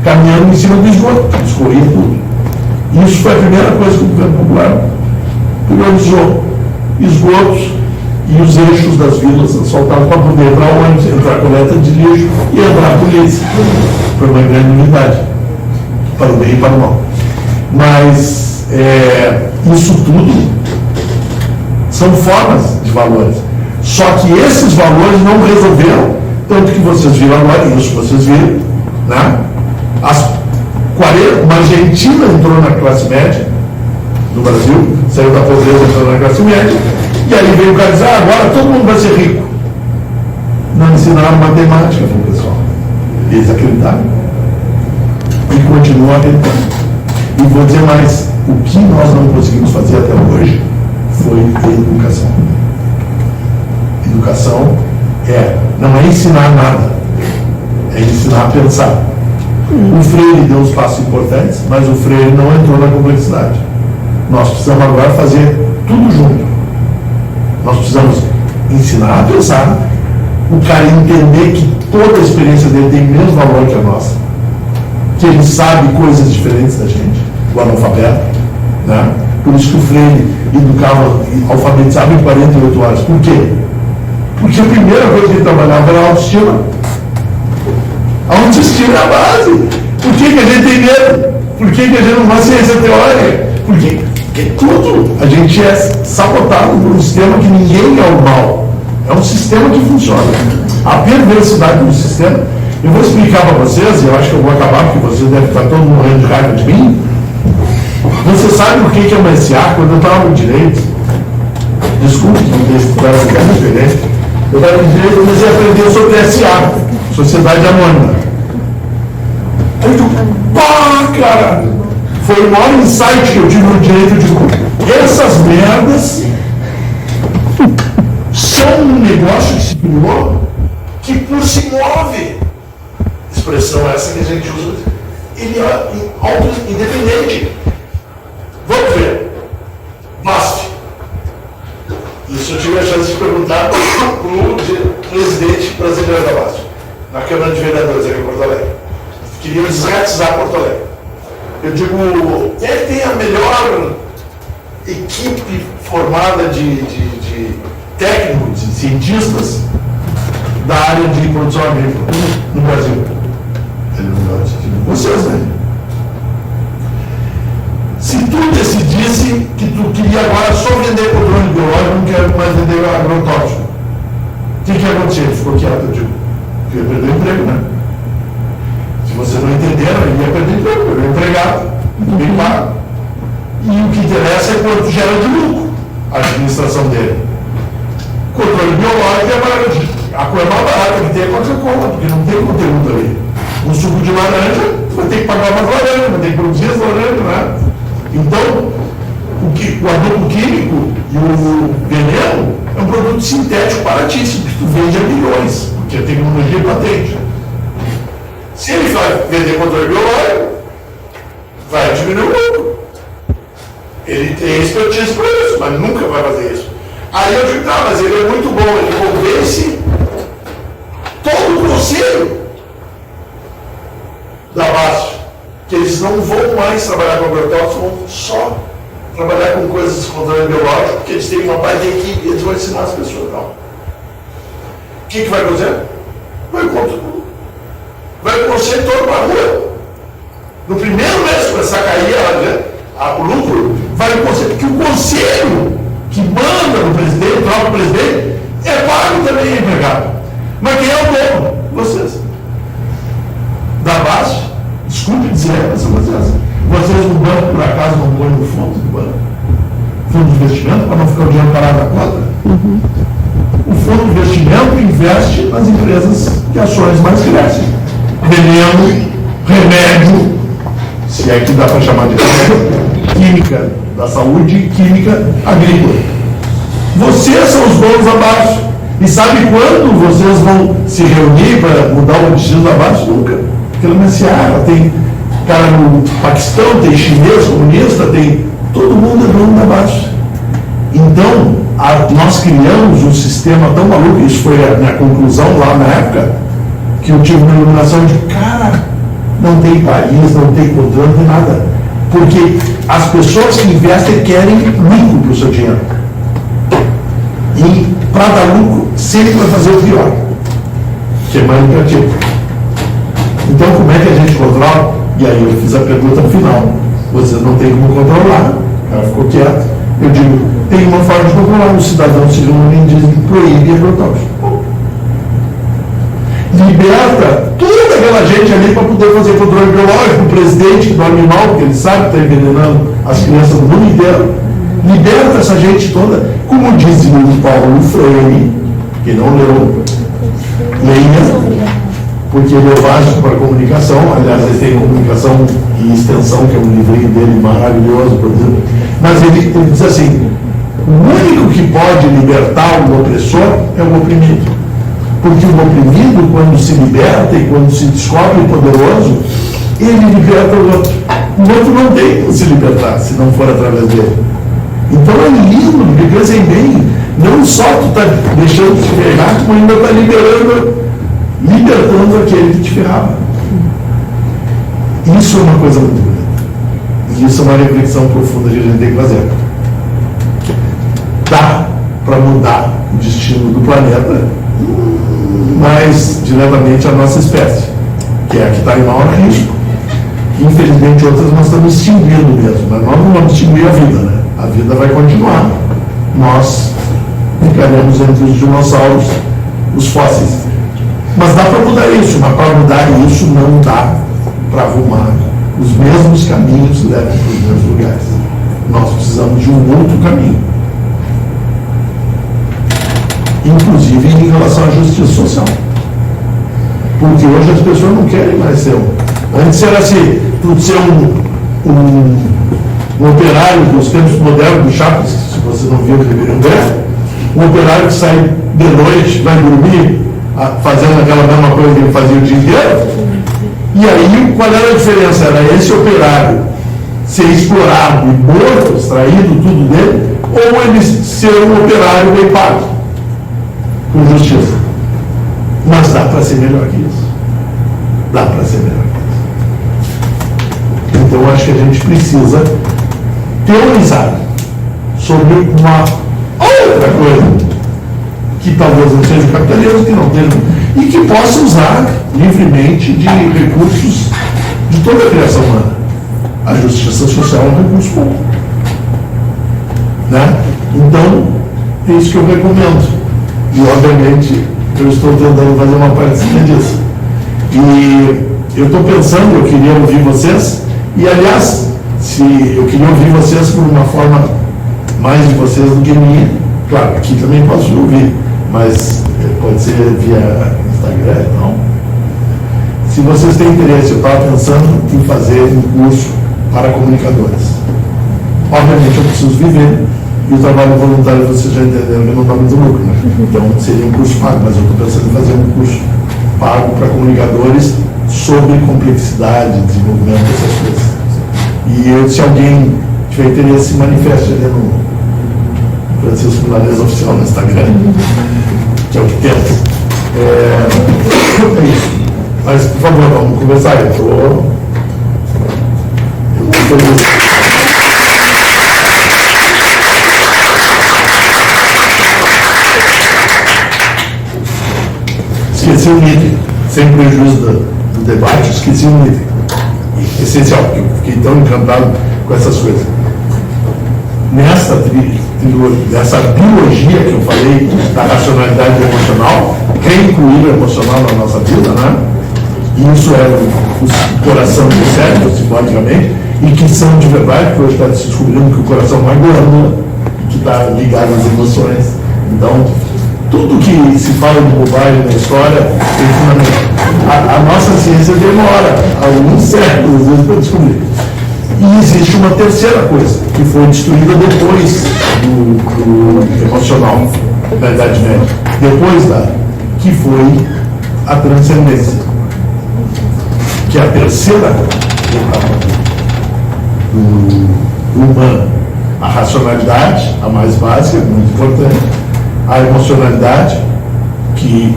caminhando em cima do esgoto, escorria tudo. Isso foi a primeira coisa que o governo popular priorizou: esgotos e os eixos das vilas asfaltados para poder entrar ônibus, entrar coleta de lixo e entrar a polícia. Foi uma grande unidade, para o bem e para o mal. Mas isso tudo são formas de valores. Só que esses valores não resolveram. Tanto que vocês viram agora, isso vocês viram, né? Uma Argentina entrou na classe média, no Brasil, saiu da pobreza, entrou na classe média, e aí veio o cara dizer, agora todo mundo vai ser rico. Não ensinaram matemática para o pessoal. Eles acreditaram. E continuam acreditando. E vou dizer mais, o que nós não conseguimos fazer até hoje foi educação. Educação não é ensinar nada, é ensinar a pensar. O Freire deu uns passos importantes, mas o Freire não entrou na complexidade. Nós precisamos agora fazer tudo junto. Nós precisamos ensinar a pensar, o cara entender que toda a experiência dele tem o mesmo valor que a nossa, que ele sabe coisas diferentes da gente, o analfabeto, né? Por isso que o Freire educava, alfabetizava em 48 horas. Por quê? Porque a primeira coisa que ele trabalhava era a autoestima. A autoestima é a base. Por que a gente tem medo? Por que a gente não faz ciência teórica? Porque tudo, a gente é sabotado por um sistema que ninguém é o mal. É um sistema que funciona. A perversidade do sistema, eu vou explicar para vocês, e eu acho que eu vou acabar, porque vocês devem estar todos morrendo de raiva de mim. Você sabe o que é uma SA? Quando eu estava no direito, desculpe que não estudar essa coisa diferente, eu estava no direito e comecei a aprender sobre SA, Sociedade Anônima. Aí eu digo, pá, cara, foi o maior insight que eu tive no direito. Eu digo, essas merdas são um negócio que se criou que por se move. Expressão essa que a gente usa. Ele é auto-independente. Vamos ver. BASF. Isso eu tive a chance de perguntar para o presidente brasileiro da BASF, na Câmara de Vereadores aqui em Porto Alegre. Queriam desratizar Porto Alegre. Eu digo, quem é que tem a melhor equipe formada de técnicos e cientistas da área de produção agrícola no Brasil? Ele não disse, vocês, né? Se tu decidisse que tu queria agora só vender controle biológico, não quero mais vender agrotóxico, o que ia acontecer? Ele ficou quieto, eu digo, ia perder o emprego, né? Se vocês não entenderam, ele ia perder o emprego, ele é empregado, bem pago. E o que interessa é quanto gera de lucro a administração dele. Controle biológico é barato. A coisa mais barata que tem é Coca-Cola, porque não tem conteúdo ali. Um suco de laranja, vai ter que pagar mais laranja, vai ter que produzir as laranjas, né? Então, o adubo químico e o veneno é um produto sintético baratíssimo, que tu vende a milhões, porque a tecnologia é patente. Se ele vai vender controle biológico, vai diminuir o lucro. Ele tem expertise para isso, mas nunca vai fazer isso. Aí eu digo, tá, mas ele é muito bom, ele convence todo o conselho da BASF que eles não vão mais trabalhar com agrotóxicos, vão só trabalhar com coisas de controle biológico, porque eles têm uma parte de equipe e eles vão ensinar as pessoas. Não. O que vai acontecer? Vai o conselho todo para a rua. No primeiro mês que começar a cair o lucro, vai o conselho, porque o conselho que manda no presidente, troca o presidente, é pago também, é empregado. Mas quem é o dono? Vocês. Da base, desculpe dizer, mas são vocês. Vocês no banco, por acaso, não põem no fundo do banco? Fundo de investimento, para não ficar o dinheiro parado na conta? O fundo de investimento investe nas empresas que ações mais crescem. Veneno, remédio, se é que dá para chamar de remédio, química da saúde e química agrícola. Vocês são os donos abaixo. E sabe quando vocês vão se reunir para mudar o destino da base? Nunca. Porque ela ela tem cara no Paquistão, tem chinês comunista, tem. Todo mundo é dono da base. Então, nós criamos um sistema tão maluco, isso foi a minha conclusão lá na época, que eu tive uma iluminação de cara, não tem país, não tem controle, não tem nada. Porque as pessoas que investem querem lucro para o seu dinheiro. E para dar lucro, sempre vai fazer o pior, que é mais lucrativo. Então, como é que a gente controla? E aí eu fiz a pergunta no final. Vocês não tem como controlar. Ela ficou quieta. Eu digo, tem uma forma de controlar. O cidadão se reúne e diz que proíbe agrotóxico. Liberta toda aquela gente ali para poder fazer controle biológico, o presidente do animal, porque ele sabe que está envenenando as crianças do mundo inteiro. Liberta essa gente toda, como dizia o Paulo Freire, que não leu, leia, porque ele é básico para a comunicação. Aliás, ele tem Comunicação e Extensão, que é um livrinho dele maravilhoso, por exemplo. Mas ele diz assim: o único que pode libertar o opressor é o oprimido. Porque o oprimido, quando se liberta e quando se descobre poderoso, ele liberta o outro. O outro não tem como se libertar, se não for através dele. Então é lindo, porque pensem bem, não só tu está deixando de te ferrar, como ainda está libertando aquele que te ferrava. Isso é uma coisa muito bonita. E isso é uma reflexão profunda que a gente tem que fazer. Dá para mudar o destino do planeta, mas diretamente a nossa espécie, que é a que está em maior risco. Infelizmente, outras nós estamos extinguindo mesmo, mas nós não vamos extinguir a vida, né? A vida vai continuar. Nós ficaremos entre os dinossauros, os fósseis. Mas dá para mudar isso, mas para mudar isso não dá para arrumar os mesmos caminhos que levam para os mesmos lugares. Nós precisamos de um outro caminho. Inclusive em relação à justiça social. Porque hoje as pessoas não querem mais ser Antes era assim, tu ser um operário dos tempos modernos do Chaves, se você não viu, deveriam ver, um operário que sai de noite, vai dormir, fazendo aquela mesma coisa que ele fazia o dia inteiro. E aí, qual era a diferença? Era esse operário ser explorado e morto, extraído tudo dele, ou ele ser um operário bem pago, com justiça. Mas dá para ser melhor que isso. Dá para ser melhor que isso. Então, acho que a gente precisa teorizar sobre uma outra coisa que talvez não seja o capitalismo, que não tenha, e que possa usar livremente de recursos de toda a criação humana. A justiça social é um recurso comum. Né? Então, é isso que eu recomendo. E, obviamente, eu estou tentando fazer uma parceria disso. E eu estou pensando, eu queria ouvir vocês, e, aliás, se eu queria ouvir vocês por uma forma mais de vocês do que minha. Claro, aqui também posso ouvir, mas pode ser via Instagram, não. Se vocês têm interesse, eu estava pensando em fazer um curso para comunicadores. Obviamente eu preciso viver, e o trabalho voluntário, vocês já entenderam que não dá muito lucro, né? Então seria um curso pago, mas eu estou pensando em fazer um curso pago para comunicadores sobre complexidade, desenvolvimento dessas coisas. E se alguém tiver interesse, se manifeste ali no Francisco Milanês Oficial no Instagram, que é o que temos. É isso. Mas, por favor, vamos conversar. Eu estou feliz. Esqueci um item, sem prejuízo do debate, esqueci um item essencial, porque eu fiquei tão encantado com essas coisas. Nessa biologia que eu falei, da racionalidade emocional, reincluir o emocional na nossa vida, né? Isso é o coração e o cérebro, simbolicamente, e que são de verdade, porque hoje está se descobrindo que o coração é uma glândula que está ligado às emoções. Então, tudo que se fala de bobagem na história tem fundamento. A nossa ciência demora alguns séculos, às vezes, para descobrir. E existe uma terceira coisa, que foi destruída depois do emocional da Idade Média. Depois que foi a transcendência. Que é a terceira etapa do humano. A racionalidade, a mais básica, muito importante. A emocionalidade, que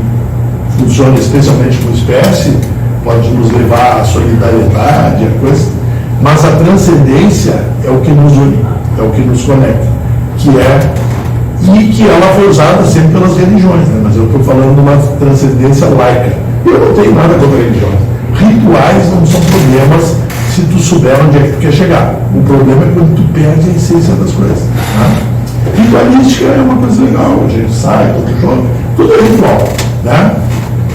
funciona especialmente como espécie, pode nos levar à solidariedade, a coisa, mas a transcendência é o que nos une, é o que nos conecta, e que ela foi usada sempre pelas religiões, né? Mas eu estou falando de uma transcendência laica. Eu não tenho nada contra a religião. Rituais não são problemas se tu souber onde é que tu quer chegar. O problema é quando tu perde a essência das coisas. Né? Ritualística é uma coisa legal, a gente sai, todo jogo, tudo é ritual, né?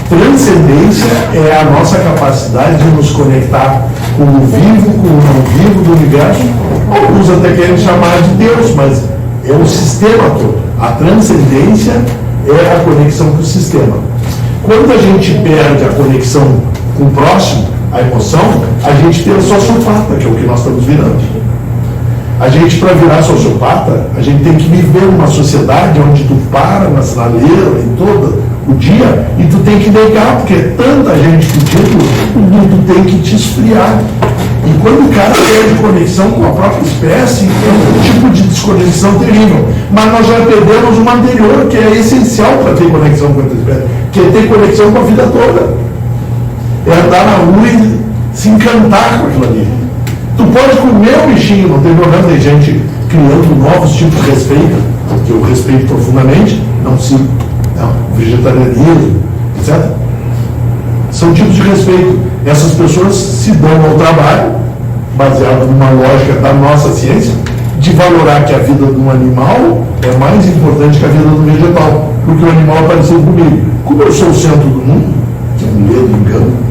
Transcendência é a nossa capacidade de nos conectar com o vivo, com o não vivo do universo. Alguns até querem chamar de Deus, mas é o sistema todo. A transcendência é a conexão com o sistema. Quando a gente perde a conexão com o próximo, a emoção, a gente tem a sociopata, que é o que nós estamos virando. A gente, para virar sociopata, a gente tem que viver numa sociedade onde tu para na sinaleira e todo o dia e tu tem que negar, porque é tanta gente contigo, tu tem que te esfriar. E quando o cara perde conexão com a própria espécie, é um tipo de desconexão terrível. Mas nós já perdemos uma anterior, que é essencial para ter conexão com a outra espécie, que é ter conexão com a vida toda. É andar na rua e se encantar com aquilo ali. Tu pode comer o bichinho, não tem problema, tem gente criando novos tipos de respeito, que eu respeito profundamente, vegetarianismo, etc. São tipos de respeito. Essas pessoas se dão ao trabalho, baseado numa lógica da nossa ciência, de valorar que a vida de um animal é mais importante que a vida do vegetal, porque o animal é parecido comigo. Como eu sou o centro do mundo, que é um medo, engano,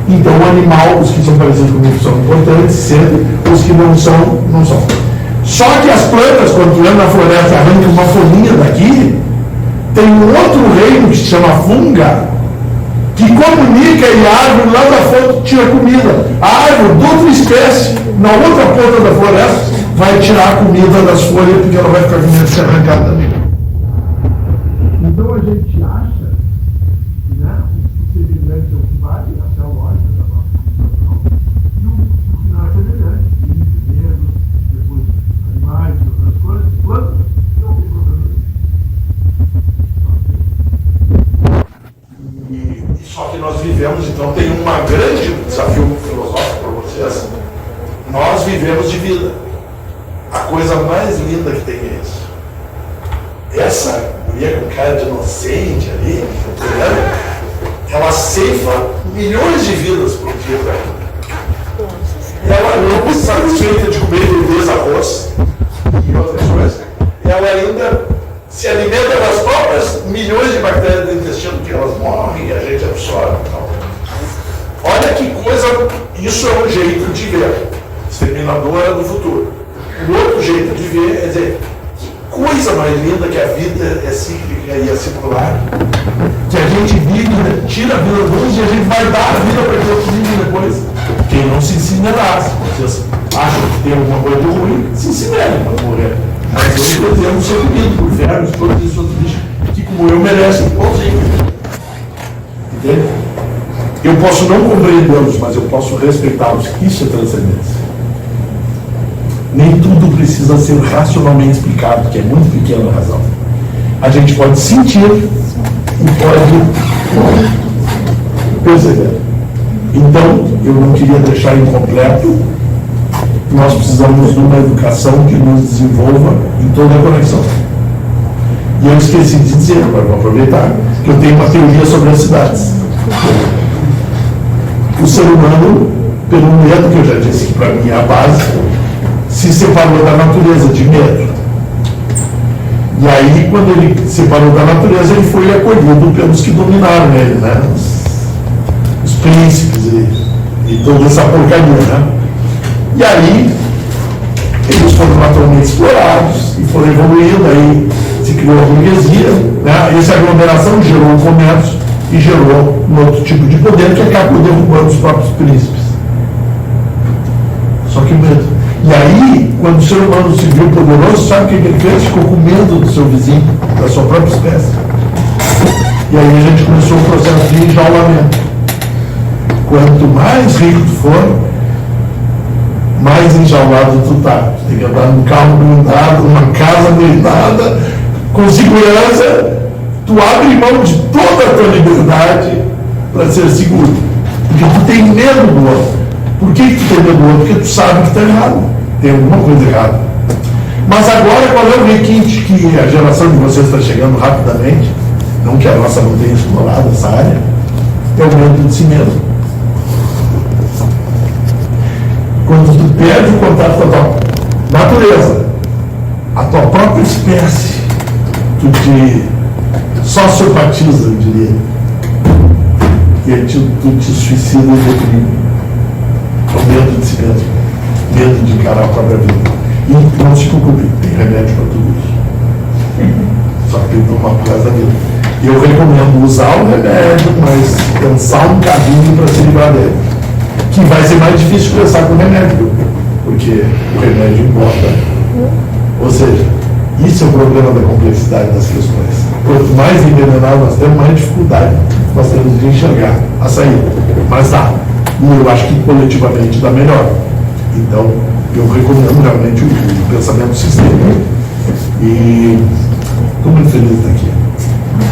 então o animal, os que são parecidos comigo são importantes, sempre, os que não são, não são. Só que as plantas, quando tu anda na floresta, arranca uma folhinha daqui, tem um outro reino que se chama funga, que comunica e a árvore lá da fonte tira comida. A árvore de outra espécie, na outra ponta da floresta, vai tirar a comida das folhas, porque ela vai ficar com medo de ser arrancada também. Então a gente acha que, né, o semelhante é o que vale, até a lógica da nossa civilização, e o que não é semelhante, negros, depois animais e outras coisas, plantas, não tem problema nenhum. Só que nós vivemos, então tem um grande desafio filosófico para vocês. Nós vivemos de vida. A coisa mais linda que tem é isso. Essa mulher com cara de inocente ali, ela ceifa milhões de vidas por dia. Ela não satisfeita de comer bebês, arroz e outras coisas. Ela ainda se alimenta das próprias milhões de bactérias do intestino que elas morrem e a gente absorve. Então, olha que coisa, isso é um jeito de ver, exterminadora do futuro. O outro jeito de ver é dizer, que coisa mais linda que a vida é cíclica e é circular, que a gente vive, tira a vida de uns e a gente vai dar a vida para que outros vivem depois. Quem não se incinera, se vocês acham que tem alguma coisa de ruim, se incinerem para morrer. Mas eu pretendo ser comido por vermes, todos esses outros bichos que, como eu, merecem igualzinho. Entende? Eu posso não compreendê-los, mas eu posso respeitá-los. Isso é transcendência. Nem tudo precisa ser racionalmente explicado, porque é muito pequena a razão. A gente pode sentir e pode perceber. Então, eu não queria deixar incompleto. Nós precisamos de uma educação que nos desenvolva em toda a conexão. E eu esqueci de dizer, agora vou aproveitar, que eu tenho uma teoria sobre as cidades. O ser humano, pelo medo, que eu já disse que para mim é a base, se separou da natureza, de medo. E aí, quando ele se separou da natureza, ele foi acolhido pelos que dominaram ele, né? Os príncipes e toda essa porcaria, né? E aí, eles foram naturalmente explorados e foram evoluindo, aí se criou a burguesia, né? Essa aglomeração gerou o comércio e gerou um outro tipo de poder que acabou derrubando os próprios príncipes. Só que medo. E aí, quando o ser humano se viu poderoso, sabe o que ele fez? Ficou com medo do seu vizinho, da sua própria espécie. E aí a gente começou o processo de enjaulamento. Quanto mais rico tu for, mais enjaulado tu tá. Tu tem que andar num carro blindado, numa casa blindada, com segurança. Tu abre mão de toda a tua liberdade para ser seguro. Porque tu tem medo do outro. Por que tu tem medo do outro? Porque tu sabe que está errado. Tem alguma coisa errada. Mas agora, qual é o requinte que a geração de vocês está chegando rapidamente? Não que a nossa não tenha explorado essa área. É o medo de si mesmo. Quando tu perde o contato com a tua natureza, a tua própria espécie, tu te sociopatiza, eu diria. e aí tu te suicida e deprime. O medo de si mesmo, medo de encarar a própria vida. E não se preocupe, tem remédio para tudo isso. Só que tem que tomar por causa da vida. E eu recomendo usar o remédio, mas pensar um caminho para se livrar dele. Que vai ser mais difícil pensar com o remédio, porque o remédio importa. Ou seja, isso é o problema da complexidade das questões. Quanto mais envenenado nós temos, mais dificuldade nós temos de enxergar a saída. Mas dá. E eu acho que coletivamente dá melhor. Então, eu recomendo realmente o pensamento sistêmico. E estou muito feliz de estar aqui.